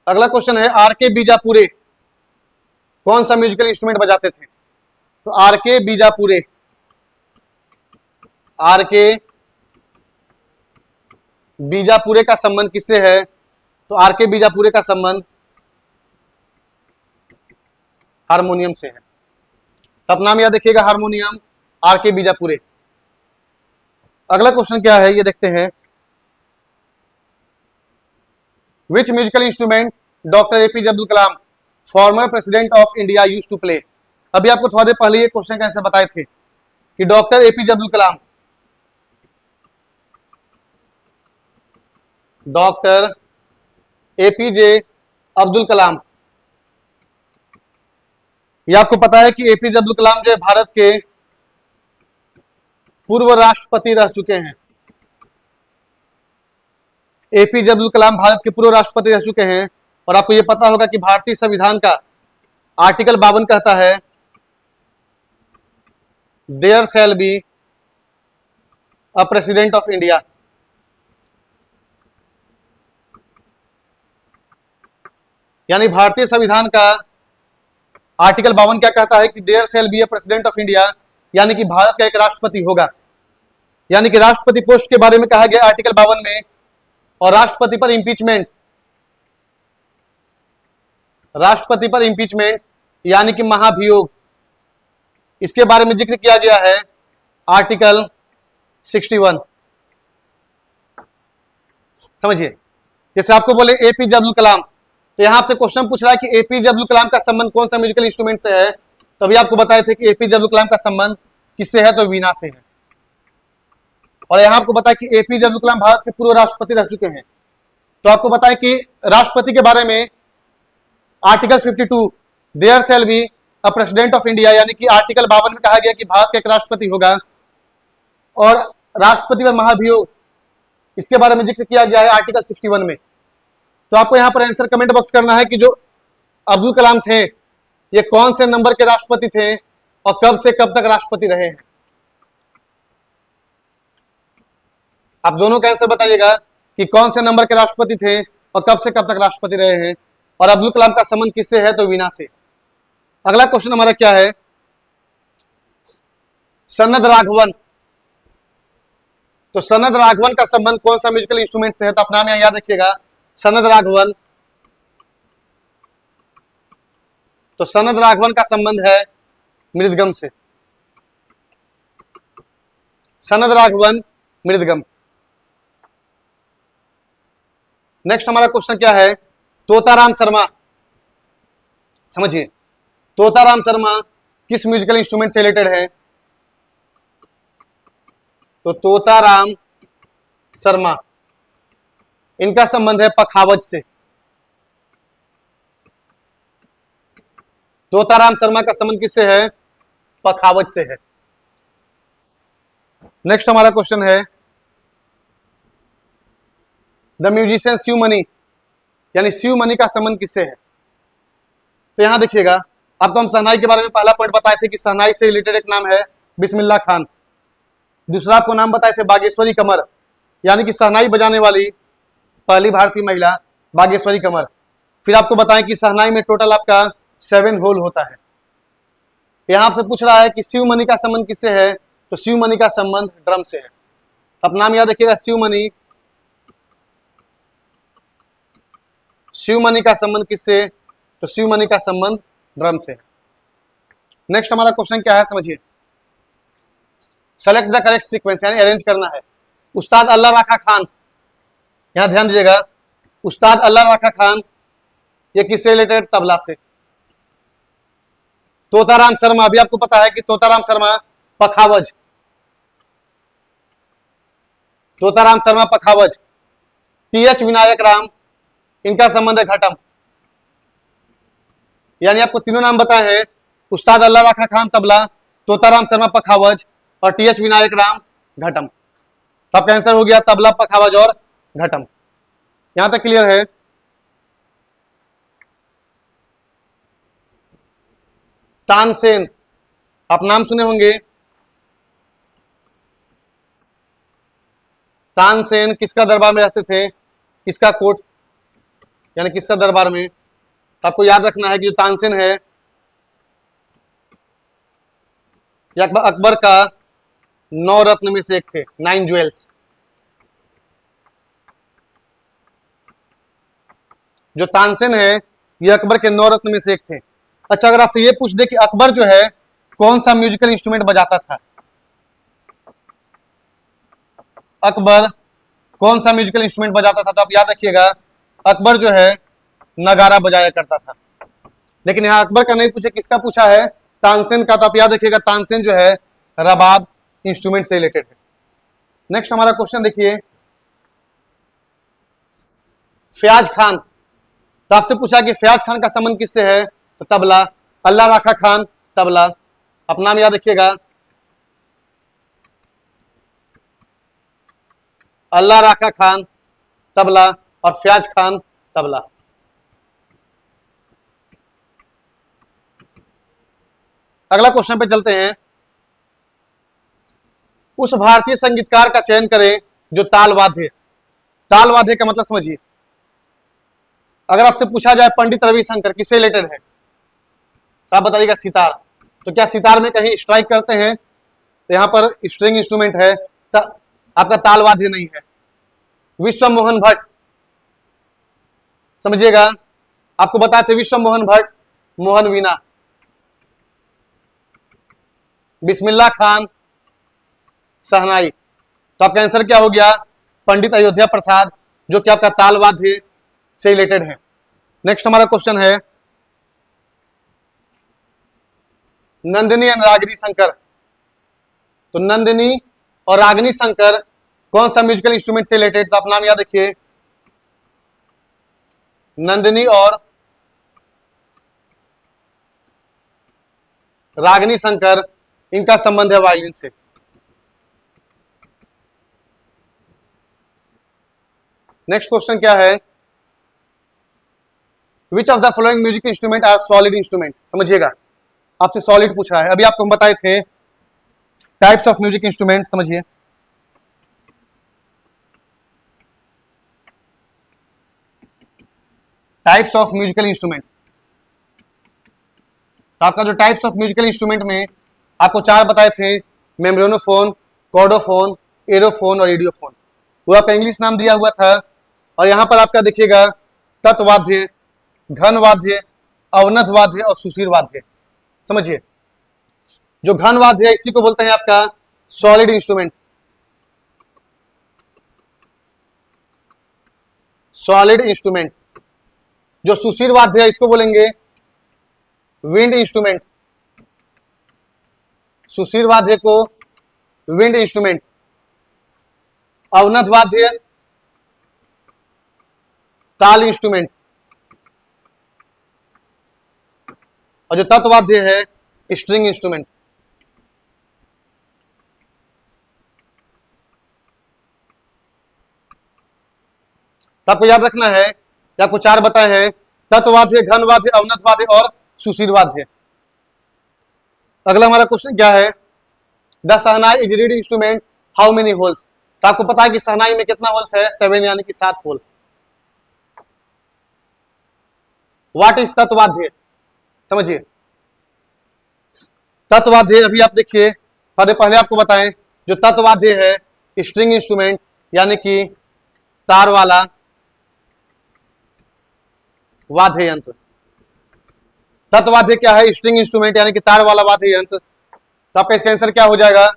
अगला क्वेश्चन है आर के बीजापुरे कौन सा म्यूजिकल इंस्ट्रूमेंट बजाते थे? तो आर के बीजापुरे, आर के बीजापुरे का संबंध किससे है? तो आर के बीजापुरे का संबंध हारमोनियम से है। तो आप नाम याद रखिएगा हारमोनियम, आर के बीजापुरे। अगला क्वेश्चन क्या है ये देखते हैं। Which musical instrument doctor APJ Abdul Kalam former president of India use to play? अभी आपको थोड़ा देर पहले ये क्वेश्चन का आंसर बताए थे कि डॉक्टर एपीजे अब्दुल कलाम, डॉक्टर एपीजे अब्दुल कलाम। ये आपको पता है कि एपीजे अब्दुल कलाम जो है भारत के पूर्व राष्ट्रपति रह चुके हैं। एपीजे अब्दुल कलाम भारत के पूर्व राष्ट्रपति रह चुके हैं। और आपको यह पता होगा कि भारतीय संविधान का आर्टिकल 52 कहता है there shall be a president of India. यानी भारतीय संविधान का आर्टिकल 52 क्या कहता है कि there shall be a president of India, यानी कि भारत का एक राष्ट्रपति होगा। यानी कि राष्ट्रपति पोस्ट के बारे में कहा गया आर्टिकल 52 में। और राष्ट्रपति पर इंपीचमेंट यानी कि महाभियोग, इसके बारे में जिक्र किया गया है आर्टिकल 61। समझिए, जैसे आपको बोले एपीजे अब्दुल कलाम, तो यहां से क्वेश्चन पूछ रहा है कि एपीजे अब्दुल कलाम का संबंध कौन सा म्यूजिकल इंस्ट्रूमेंट से है। तो अभी आपको बताए थे कि एपीजे अब्दुल कलाम का संबंध किससे है, तो वीणा से है। और यहां आपको बताया कि एपीजे अब्दुल कलाम भारत के पूर्व राष्ट्रपति रह चुके हैं। तो आपको बताया कि राष्ट्रपति के बारे में article 52 there shall be a president of India, यानी कि आर्टिकल 52 में कहा गया कि भारत का एक राष्ट्रपति होगा। और राष्ट्रपति पर महाभियोग, इसके बारे में जिक्र किया गया है आर्टिकल 61 में। तो आपको यहां पर आंसर कमेंट बॉक्स करना है कि जो अब्दुल कलाम थे ये कौन से नंबर के राष्ट्रपति थे और कब से कब तक राष्ट्रपति रहे हैं। आप दोनों का आंसर बताइएगा कि कौन से नंबर के राष्ट्रपति थे और कब से कब तक राष्ट्रपति रहे हैं। और अब्दुल कलाम का संबंध किससे है, तो वीणा से। अगला क्वेश्चन हमारा क्या है, सनद राघवन। तो सनद राघवन का संबंध कौन सा म्यूजिकल इंस्ट्रूमेंट से है, तो आप नाम यहां याद रखिएगा, सनद राघवन। तो सनद राघवन का संबंध है मृदगम से। सनद राघवन मृदगम। नेक्स्ट हमारा क्वेश्चन क्या है, तोताराम शर्मा। समझिए, तोताराम शर्मा किस म्यूजिकल इंस्ट्रूमेंट से रिलेटेड है। तो तोताराम शर्मा, इनका संबंध है पखावज से। तोताराम शर्मा का संबंध किससे है, पखावज से है। नेक्स्ट हमारा क्वेश्चन है द म्यूजिशियन शिव मनी, यानी शिव मनी का संबंध किससे है। तो यहां देखिएगा, आपको हम शहनाई के बारे में पहला पॉइंट बताए थे कि शहनाई से रिलेटेड एक नाम है बिस्मिल्लाह खान। दूसरा आपको नाम बताए थे बागेश्वरी कमर, यानी कि शहनाई बजाने वाली पहली भारतीय महिला बागेश्वरी कमर। फिर आपको बताएं कि शहनाई में टोटल आपका 7 होल होता है। यहां से पूछ रहा है कि शिव मनी का संबंध किससे है, तो शिव मनी का संबंध ड्रम से है। आप नाम याद रखिएगा, शिव मनी। शिव मनी का संबंध किससे, तो शिव मनी का संबंध ड्रम से है। नेक्स्ट हमारा क्वेश्चन क्या है, समझिए, सेलेक्ट द करेक्ट सीक्वेंस, यानी अरेंज करना है। उस्ताद अल्लाह राखा खान, यहां ध्यान दीजिएगा, उस्ताद अल्लाह राखा खान ये किससे रिलेटेड, तबला से। तोताराम शर्मा, अभी आपको पता है कि तोताराम शर्मा पखावज। तोताराम शर्मा पखावज। टीएच विनायक राम, इनका संबंध है घटम। यानी आपको तीनों नाम बताए हैं, उस्ताद अल्लाह राखा खान तबला, तोताराम शर्मा पखावज और टीएच विनायक राम घटम। तो आपका आंसर हो गया तबला, पखावज और घटम। यहां तक क्लियर है। तानसेन, आप नाम सुने होंगे। तानसेन किसका दरबार में रहते थे, किसका कोर्ट, यानी किसका दरबार में। तो आपको याद रखना है कि जो तानसेन है ये अकबर का 9 रत्न में से एक थे, 9 ज्वेल्स। जो तानसेन है ये अकबर के 9 रत्न में से एक थे। अच्छा, अगर आपसे ये पूछ दे कि अकबर जो है कौन सा म्यूजिकल इंस्ट्रूमेंट बजाता था, अकबर कौन सा म्यूजिकल इंस्ट्रूमेंट बजाता था, तो आप याद रखिएगा अकबर जो है नगारा बजाया करता था। लेकिन यहां अकबर का नहीं पूछे, किसका पूछा है, तानसेन का। तो आप याद रखिएगा तानसेन जो है रबाब इंस्ट्रूमेंट से रिलेटेड है। नेक्स्ट हमारा क्वेश्चन देखिए, फयाज खान, तो आपसे पूछा कि फयाज खान का संबंध किससे है, तो तबला। अल्लाह राखा खान तबला, अपना नाम याद रखिएगा, अल्लाह राखा खान तबला और फयाज खान तबला। अगला क्वेश्चन पे चलते हैं। उस भारतीय संगीतकार का चयन करें जो ताल वाद्य। ताल वाद्य का मतलब समझिए, अगर आपसे पूछा जाए पंडित रविशंकर किससे रिलेटेड है, तो आप बताइएगा सितार। तो क्या सितार में कहीं स्ट्राइक करते हैं, तो यहां पर स्ट्रिंग इंस्ट्रूमेंट है, तो आपका ताल वाद्य नहीं है। विश्व मोहन भट्ट, समझिएगा, आपको बताते विश्व मोहन भट्ट मोहन वीणा। बिस्मिल्लाह खान सहनाई। तो आपका आंसर क्या हो गया, पंडित अयोध्या प्रसाद, जो कि आपका ताल वाद्य से रिलेटेड है। नेक्स्ट हमारा क्वेश्चन है, नंदिनी एंड रागिनी शंकर। तो नंदिनी और रागिनी शंकर कौन सा म्यूजिकल इंस्ट्रूमेंट से रिलेटेड, तो आप नाम याद रखिए, नंदिनी और रागिनी शंकर, इनका संबंध है वायलिन से। नेक्स्ट क्वेश्चन क्या है, which of the following music instrument are solid instrument. समझिएगा, आपसे सॉलिड पूछ रहा है। अभी आपको हम बताए थे टाइप्स ऑफ म्यूजिक इंस्ट्रूमेंट, समझिए। टाइप्स ऑफ म्यूजिकल इंस्ट्रूमेंट, तो आपका जो टाइप्स ऑफ म्यूजिकल इंस्ट्रूमेंट में आपको 4 बताए थे, मेम्ब्रेनोफोन, कॉर्डोफोन, एरोफोन और इडियोफोन। वो आपका इंग्लिश नाम दिया हुआ था। और यहां पर आपका देखिएगा तत्वाद्य, घन वाद्य, अवनत वाद्य और सुशीर वाद्य। समझिए, जो घन वाद्य है इसी को बोलते हैं आपका सॉलिड इंस्ट्रूमेंट। Solid instrument. जो सुशीर वाद्य है इसको बोलेंगे विंड इंस्ट्रूमेंट। सुशीर वाद्य को विंड इंस्ट्रूमेंट। अवनत वाद्य ताल इंस्ट्रूमेंट। और जो तत्वाद्य है स्ट्रिंग इंस्ट्रूमेंट। तो आपको याद रखना है, आपको 4 बताए हैं, तत्वाद्य, घन वाद्य, अवनत वाद्य और सुशीर वाद्य। अगला हमारा क्वेश्चन क्या है, the shehnai is read instrument how many holes. तो आपको पता है कि शहनाई में कितना होल्स है, 7 यानी कि 7 होल। व्हाट इज तत्वाद्य, समझिए। तत्वाद्य अभी आप देखिए, पहले आपको बताएं, जो तत्वाद्य है स्ट्रिंग इंस्ट्रूमेंट यानी कि तार वाला वाद्य यंत्र। तत्वाद्य क्या है, स्ट्रिंग इंस्ट्रूमेंट यानी कि तार वाला वाद्य यंत्र। तो आपका इसका आंसर क्या हो जाएगा,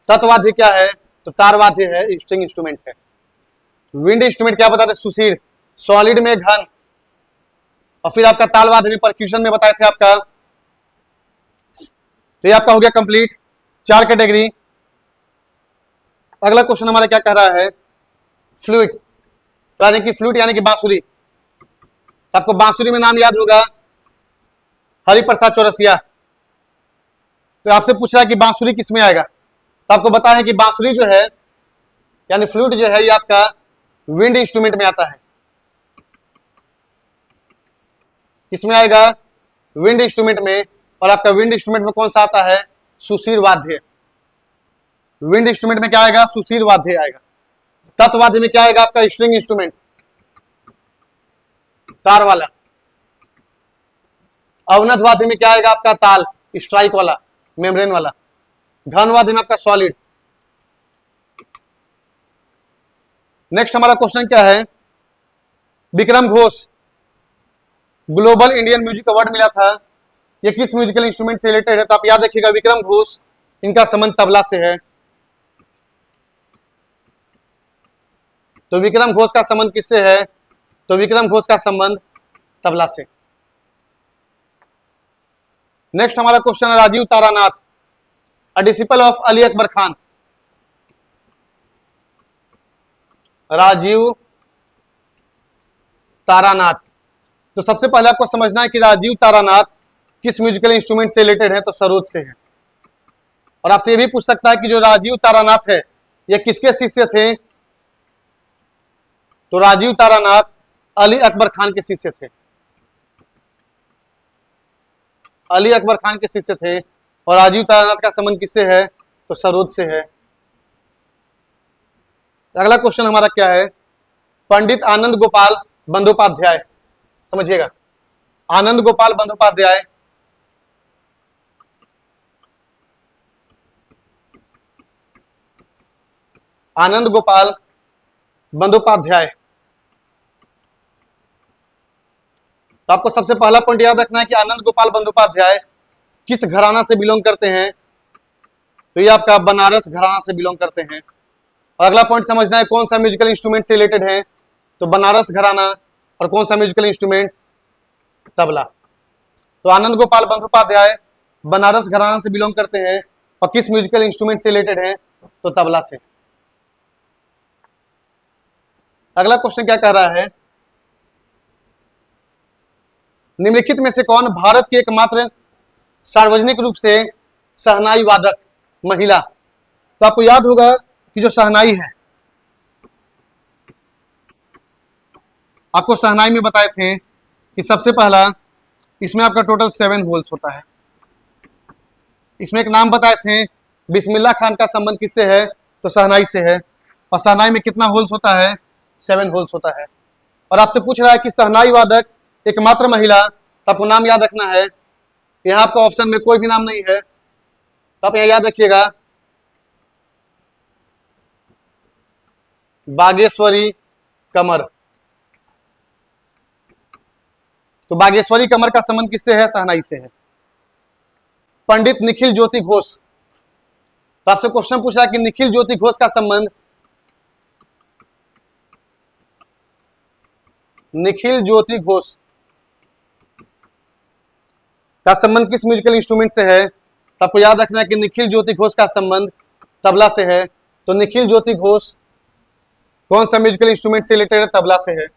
तत्वाद्य क्या है, तो तार वाद्य है, स्ट्रिंग इंस्ट्रूमेंट है। विंड इंस्ट्रूमेंट क्या बताते, सुशीर, सॉलिड में घन, और फिर आपका ताल वाद्य में परक्यूशन में बताए थे आपका। तो ये आपका हो गया कंप्लीट, 4 कैटेगरी। अगला क्वेश्चन हमारा क्या कह रहा है, फ्लूट, यानी कि फ्लूट यानी कि बांसुरी। तो आपको बांसुरी में नाम याद होगा हरिप्रसाद चौरसिया। तो आपसे पूछ रहा है कि बांसुरी किस में आएगा, तो आपको पता है कि बांसुरी जो है यानी फ्लूट जो है ये आपका विंड इंस्ट्रूमेंट में आता है। किसमें आएगा, विंड इंस्ट्रूमेंट में। और आपका विंड इंस्ट्रूमेंट में कौन सा आता है, सुशीर वाद्य। विंड इंस्ट्रूमेंट में क्या आएगा, सुशीर वाद्य आएगा। तत्वाद्य में क्या आएगा, आपका स्ट्रिंग इंस्ट्रूमेंट, तार वाला। अवनत वाद्य में क्या आएगा, आपका ताल, स्ट्राइक वाला, मेम्ब्रेन वाला। घन वाद्य में आपका सॉलिड। नेक्स्ट हमारा क्वेश्चन क्या है, Vikram Ghosh global Indian music award मिला था, ये किस म्यूजिकल इंस्ट्रूमेंट से रिलेटेड है। तो आप याद रखिएगा विक्रम घोष, इनका संबंध तबला से है। तो विक्रम घोष का संबंध किससे है, तो विक्रम घोष का संबंध तबला से। नेक्स्ट हमारा क्वेश्चन है, राजीव तारानाथ अ डिसिपल ऑफ अली अकबर खान। राजीव तारानाथ तो सबसे पहले आपको समझना है कि राजीव तारानाथ किस म्यूजिकल इंस्ट्रूमेंट से रिलेटेड है, तो सरोद से है। और आपसे ये भी पूछ सकता है कि जो राजीव तारानाथ है ये किसके शिष्य थे, तो राजीव तारानाथ अली अकबर खान के शिष्य थे, अली अकबर खान के शिष्य थे। और राजीव तारानाथ का संबंध किससे है, तो सरोद से है। अगला क्वेश्चन हमारा क्या है, पंडित आनंद गोपाल बंदोपाध्याय, समझिएगा, आनंद गोपाल बंदोपाध्याय आनंद गोपाल बंदोपाध्याय, तो आपको सबसे पहला पॉइंट याद रखना है कि आनंद गोपाल बंदोपाध्याय किस घराना से बिलोंग करते हैं, तो ये आपका बनारस घराना से बिलोंग करते हैं। और अगला पॉइंट समझना है कौन सा म्यूजिकल इंस्ट्रूमेंट से रिलेटेड है, तो बनारस घराना, और कौन सा म्यूजिकल इंस्ट्रूमेंट, तबला। तो आनंद गोपाल बंदोपाध्याय बनारस घराना से बिलोंग करते हैं और किस म्यूजिकल इंस्ट्रूमेंट से रिलेटेड है, तो तबला से। अगला क्वेश्चन क्या कह रहा है, निम्नलिखित में से कौन भारत की एकमात्र सार्वजनिक रूप से शहनाई वादक महिला। तो आपको याद होगा कि जो शहनाई है, आपको शहनाई में बताए थे कि सबसे पहला इसमें आपका टोटल 7 होल्स होता है। इसमें एक नाम बताए थे, बिस्मिल्लाह खान का संबंध किससे है, तो शहनाई से है। और शहनाई में कितना होल्स होता है, 7 होल्स होता है। और आपसे पूछ रहा है कि शहनाई वादक एकमात्र महिला, तो आपको नाम याद रखना है। यहाँ आपका ऑप्शन में कोई भी नाम नहीं है, तो आप यहाँ याद रखिएगा, बागेश्वरी कमर। तो बागेश्वरी कमर का संबंध किससे है, शहनाई से है। पंडित निखिल ज्योति घोष, तो आपसे क्वेश्चन पूछा कि निखिल ज्योति घोष का संबंध, निखिल ज्योति घोष का संबंध किस म्यूजिकल इंस्ट्रूमेंट से है, तो आपको याद रखना है कि निखिल ज्योति घोष का संबंध तबला से है। तो निखिल ज्योति घोष कौन सा म्यूजिकल इंस्ट्रूमेंट से रिलेटेड है, तबला से है।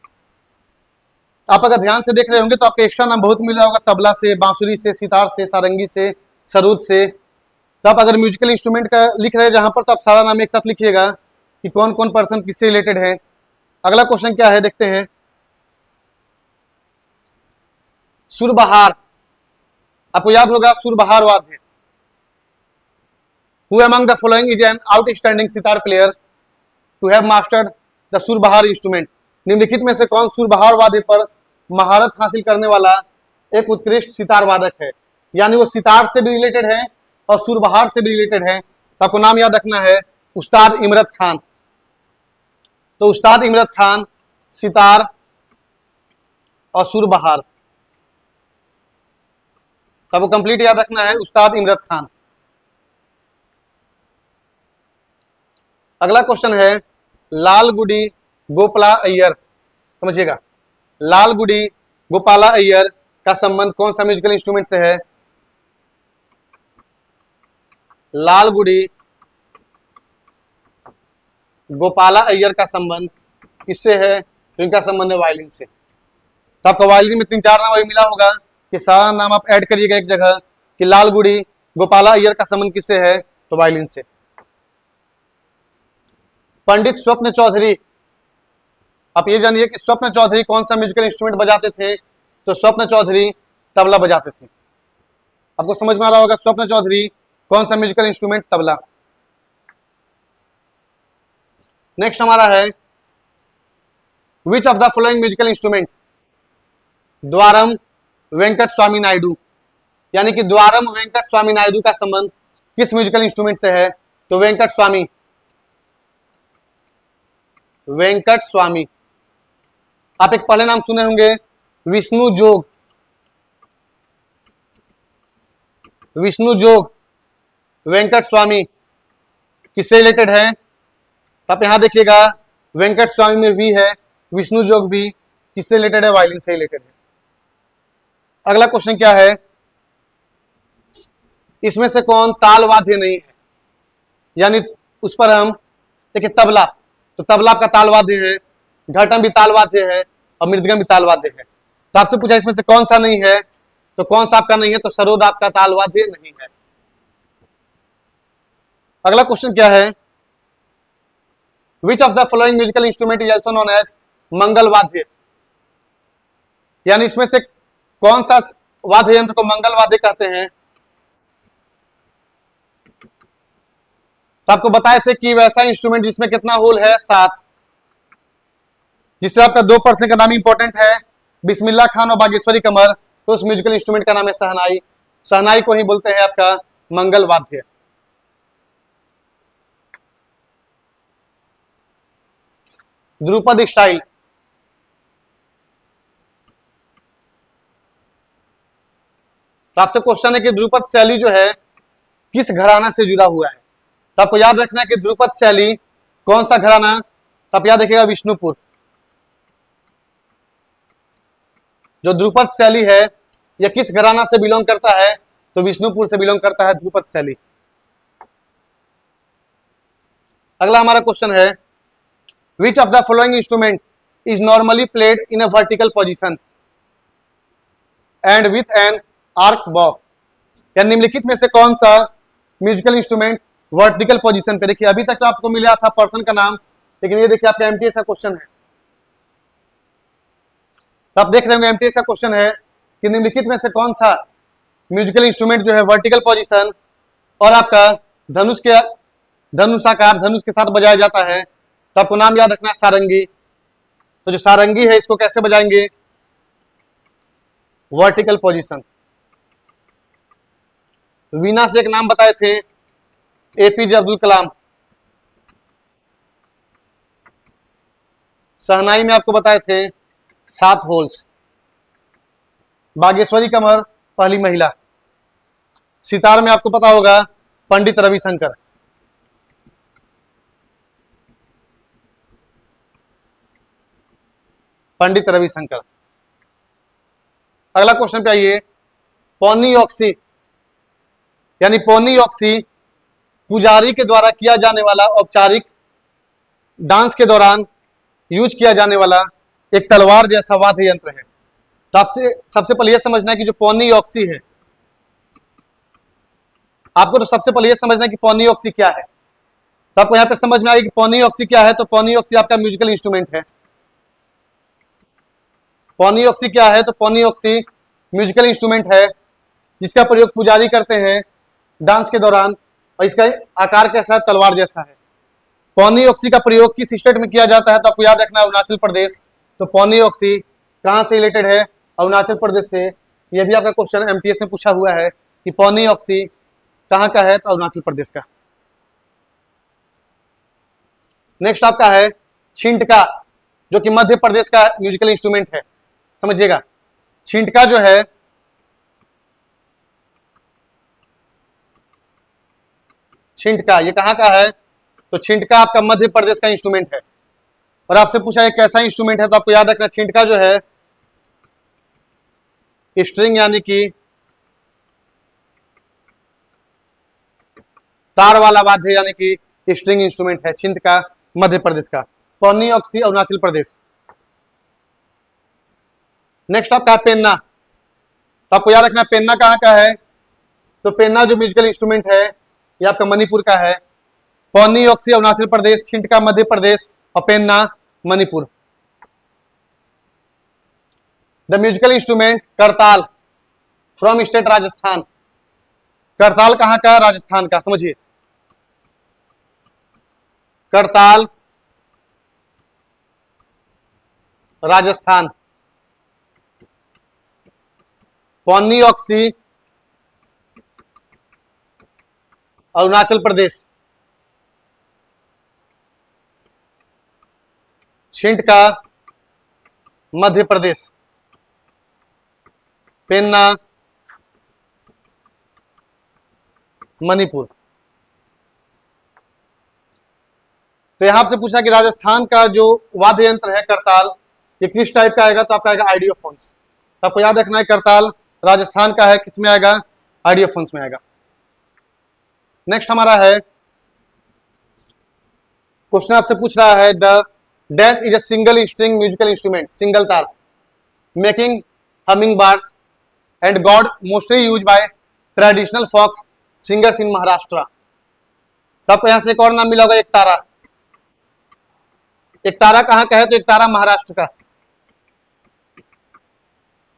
आप अगर ध्यान से देख रहे होंगे तो आपको एक्स्ट्रा नाम बहुत मिल रहा होगा, तबला से, बांसुरी से, सितार से, सारंगी से, सरूद से। तो आप अगर म्यूजिकल इंस्ट्रूमेंट का लिख रहे हैं जहां पर, तो आप सारा नाम एक साथ लिखिएगा कि कौन कौन पर्सन किससे रिलेटेड है। अगला क्वेश्चन क्या है, देखते हैं। सुरबहार, आपको याद होगा सुरबहार वाद्य। Who among the following is an outstanding sitar player to have mastered the surbahar instrument. निम्नलिखित में से कौन सुरबहार वाद्य पर महारत हासिल करने वाला एक उत्कृष्ट सितार वादक है, यानी वो सितार से भी रिलेटेड है और सुरबहार से भी रिलेटेड है। तो आपको नाम याद रखना है, उस्ताद इमरत खान। तो उस्ताद इमरत खान सितार और सुरबहार, तो आपको कंप्लीट याद रखना है, उस्ताद इमरत खान। अगला क्वेश्चन है, लालगुडी गोपाला अय्यर, समझिएगा, लालगुडी गोपाला अय्यर का संबंध कौन सा म्यूजिकल इंस्ट्रूमेंट से है। लालगुडी गोपाला अय्यर का संबंध किससे है, तो इनका संबंध है वायलिन से। तो आपका वायलिन में 3-4 नाम अभी मिला होगा कि सारा नाम आप ऐड करिएगा एक जगह कि लालगुडी गोपाला अय्यर का संबंध किससे है, तो वायलिन से। पंडित स्वप्न चौधरी, आप ये जानिए कि स्वप्न चौधरी कौन सा म्यूजिकल इंस्ट्रूमेंट बजाते थे, तो स्वप्न चौधरी तबला बजाते थे। आपको समझ में आ रहा होगा, स्वप्न चौधरी कौन सा म्यूजिकल इंस्ट्रूमेंट, तबला। नेक्स्ट हमारा है, which of the following musical instrument Dwaram Venkata Swamy Naidu, यानी कि द्वारम वेंकट स्वामी नायडू का संबंध किस म्यूजिकल इंस्ट्रूमेंट से है, तो वेंकट स्वामी, वेंकट स्वामी। आप एक पहले नाम सुने होंगे, विष्णु जोग, विष्णु जोग वेंकट स्वामी किससे रिलेटेड है, तो आप यहां देखिएगा, वेंकट स्वामी में वी है, विष्णु जोग वी किससे रिलेटेड है, वायलिन से रिलेटेड है। अगला क्वेश्चन क्या है, इसमें से कौन ताल वाद्य नहीं है, यानी उस पर हम देखिए, तबला, तो तबला आपका ताल वाद्य है, घटम भी ताल वाद्य है और मृदंगम भी ताल वाद्य है। तो आपसे पूछा इसमें से कौन सा नहीं है, तो कौन सा आपका नहीं है, तो सरोद आपका ताल वाद्य नहीं है। अगला क्वेश्चन क्या है, which of the following musical instrument is also known as Mangal Vadya, यानी इसमें से कौन सा वाद्य यंत्र को मंगल वाद्य कहते हैं। तो आपको बताए थे कि वैसा इंस्ट्रूमेंट जिसमें कितना होल है, 7, जिससे आपका 2% का नाम इंपॉर्टेंट है, बिस्मिल्लाह खान और बागेश्वरी कमर, तो उस म्यूजिकल इंस्ट्रूमेंट का नाम है शहनाई। शहनाई को ही बोलते हैं आपका मंगल वाद्य। ध्रुपद स्टाइल, तो आपसे क्वेश्चन है कि ध्रुपद शैली जो है किस घराना से जुड़ा हुआ है। तो आपको याद रखना है कि ध्रुपद शैली कौन सा घराना, तो आप याद रखिएगा विष्णुपुर। जो ध्रुपद शैली है यह किस घराना से बिलोंग करता है, तो विष्णुपुर से बिलोंग करता है ध्रुपद शैली। अगला हमारा क्वेश्चन है, which of the following instrument is normally played in a vertical position and with an arc बॉ, या निम्नलिखित में से कौन सा म्यूजिकल इंस्ट्रूमेंट वर्टिकल पोजीशन पे, देखिए अभी तक तो आपको मिला था पर्सन का नाम, लेकिन ये देखिए आपका एमटीएस का क्वेश्चन है। तो आप देख रहे होंगे एमटीएस का क्वेश्चन है कि निम्नलिखित में से कौन सा म्यूजिकल इंस्ट्रूमेंट जो है वर्टिकल पोजीशन और आपका धनुष के धनुषाकार धनुष के साथ बजाया जाता है, तो आपको नाम याद रखना है सारंगी। तो जो सारंगी है इसको कैसे बजाएंगे, वर्टिकल पोजीशन। वीणा से एक नाम बताए थे, एपीजे अब्दुल कलाम। शहनाई में आपको बताए थे 7 होल्स। बागेश्वरी कमर पहली महिला। सितार में आपको पता होगा पंडित रविशंकर। पंडित रविशंकर। अगला क्वेश्चन पे आइए, पौनी ऑक्सी, यानी पौनी ऑक्सी पुजारी के द्वारा किया जाने वाला औपचारिक डांस के दौरान यूज किया जाने वाला एक तलवार जैसा वाद्य यंत्र है। तो आपसे सबसे पहले यह समझना है कि जो पौनी ऑक्सी है, आपको तो सबसे पहले यह समझना है कि पौनी ऑक्सी क्या है। तो आपको यहां पे समझ में आएगी कि पौनी ऑक्सी क्या है। तो पौनी ऑक्सी आपका म्यूजिकल इंस्ट्रूमेंट है। पौनी ऑक्सी क्या है, तो पौनी ऑक्सी म्यूजिकल इंस्ट्रूमेंट है जिसका प्रयोग पुजारी करते हैं डांस के दौरान, और इसका आकार कैसा है, तलवार जैसा है। पौनी ऑक्सी का प्रयोग किस स्टेट में किया जाता है, तो आपको याद रखना है अरुणाचल प्रदेश। तो पौनी ऑक्सी कहां से रिलेटेड है, अरुणाचल प्रदेश से। यह भी आपका क्वेश्चन एमटीएस में पूछा हुआ है कि पौनी ऑक्सी कहां का है, तो अरुणाचल प्रदेश का। नेक्स्ट आपका है छिंटका, जो कि मध्य प्रदेश का म्यूजिकल इंस्ट्रूमेंट है। समझिएगा, छिंटका जो है छिंटका ये कहां का है, तो छिंटका आपका मध्य प्रदेश का इंस्ट्रूमेंट है। और आपसे पूछा है कैसा इंस्ट्रूमेंट है, तो आपको याद रखना छिंटका जो है स्ट्रिंग यानी कि तार वाला वाद्य यानी कि स्ट्रिंग इंस्ट्रूमेंट है छिंटका मध्य प्रदेश का। पौनी ऑक्सी अरुणाचल प्रदेश। नेक्स्ट आपका पेन्ना, तो आपको याद रखना पेन्ना कहां का है, तो पेन्ना जो म्यूजिकल इंस्ट्रूमेंट है ये आपका मणिपुर का है। पौनी ऑक्सी अरुणाचल प्रदेश, छिंटका मध्य प्रदेश और पेन्ना मणिपुर। द म्यूजिकल इंस्ट्रूमेंट करताल फ्रॉम स्टेट राजस्थान। करताल कहां का, राजस्थान का। समझिए, करताल राजस्थान। पौनी ऑक्सी अरुणाचल प्रदेश। छिंटका मध्य प्रदेश। पेन्ना मणिपुर। तो यहां से पूछा कि राजस्थान का जो वाद्य यंत्र है करताल, ये किस टाइप का आएगा, तो आपका आएगा आइडियोफोन्स। तो आपको याद रखना है करताल राजस्थान का है, किसमें आएगा, आइडियोफोन्स में आएगा। नेक्स्ट हमारा है क्वेश्चन आपसे पूछ रहा है, the dash is a single string musical instrument, single तार, making hummingbirds and god mostly use by traditional folk singers in Maharashtra. तब यहां से एक और नाम मिला होगा एकतारा। एकतारा कहाँ का है? तो एकतारा महाराष्ट्र का।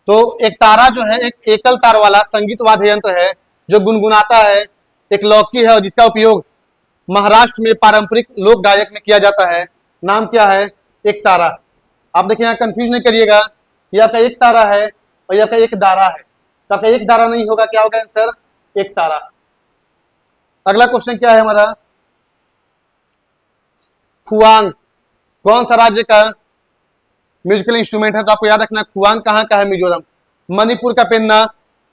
तो एकतारा जो है एक एकल तार वाला संगीत वाद्य यंत्र है जो गुनगुनाता है, एक लौकी है और जिसका उपयोग महाराष्ट्र में पारंपरिक लोक गायक में किया जाता है। नाम क्या है? एकतारा। आप देखिए यहाँ कंफ्यूज नहीं करिएगा, ये आपका एक तारा है और ये आपका एक दारा है। तो आपका एक दारा नहीं होगा, क्या होगा आंसर? एक तारा। अगला क्वेश्चन क्या है हमारा? खुआंग कौन सा राज्य का म्यूजिकल इंस्ट्रूमेंट है? तो आपको याद रखना खुआंग कहाँ का है? मिजोरम। मणिपुर का पेन्ना,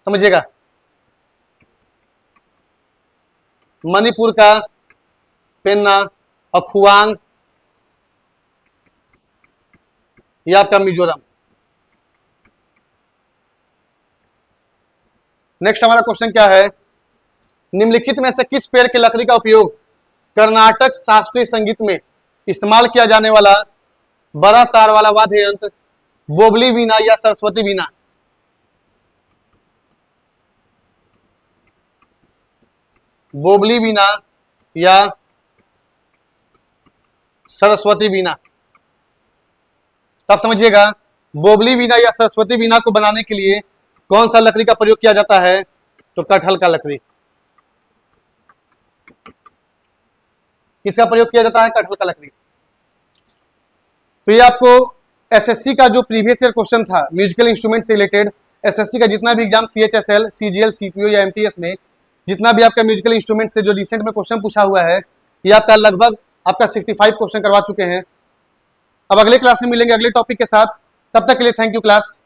समझिएगा, मणिपुर का पेन्ना और खुआंग ये आपका मिजोरम। नेक्स्ट हमारा क्वेश्चन क्या है? निम्नलिखित में से किस पेड़ की लकड़ी का उपयोग कर्नाटक शास्त्रीय संगीत में इस्तेमाल किया जाने वाला बड़ा तार वाला वाद्य यंत्र बोबली वीणा या सरस्वती वीणा? बोबली वीणा या सरस्वती वीणा। तब समझिएगा बोबली वीणा या सरस्वती वीणा को बनाने के लिए कौन सा लकड़ी का प्रयोग किया जाता है? तो कटहल का लकड़ी। किसका प्रयोग किया जाता है? कटहल का लकड़ी। तो ये आपको एसएससी का जो प्रीवियस ईयर क्वेश्चन था म्यूजिकल इंस्ट्रूमेंट से रिलेटेड, एसएससी का जितना भी एग्जाम सीएचएसएल, सीजीएल, सीपीओ या एमटीएस में जितना भी आपका म्यूजिकल इंस्ट्रूमेंट से जो रिसेंट में क्वेश्चन पूछा हुआ है, ये आपका लगभग आपका 65 क्वेश्चन करवा चुके हैं। अब अगले क्लास में मिलेंगे अगले टॉपिक के साथ। तब तक के लिए थैंक यू क्लास।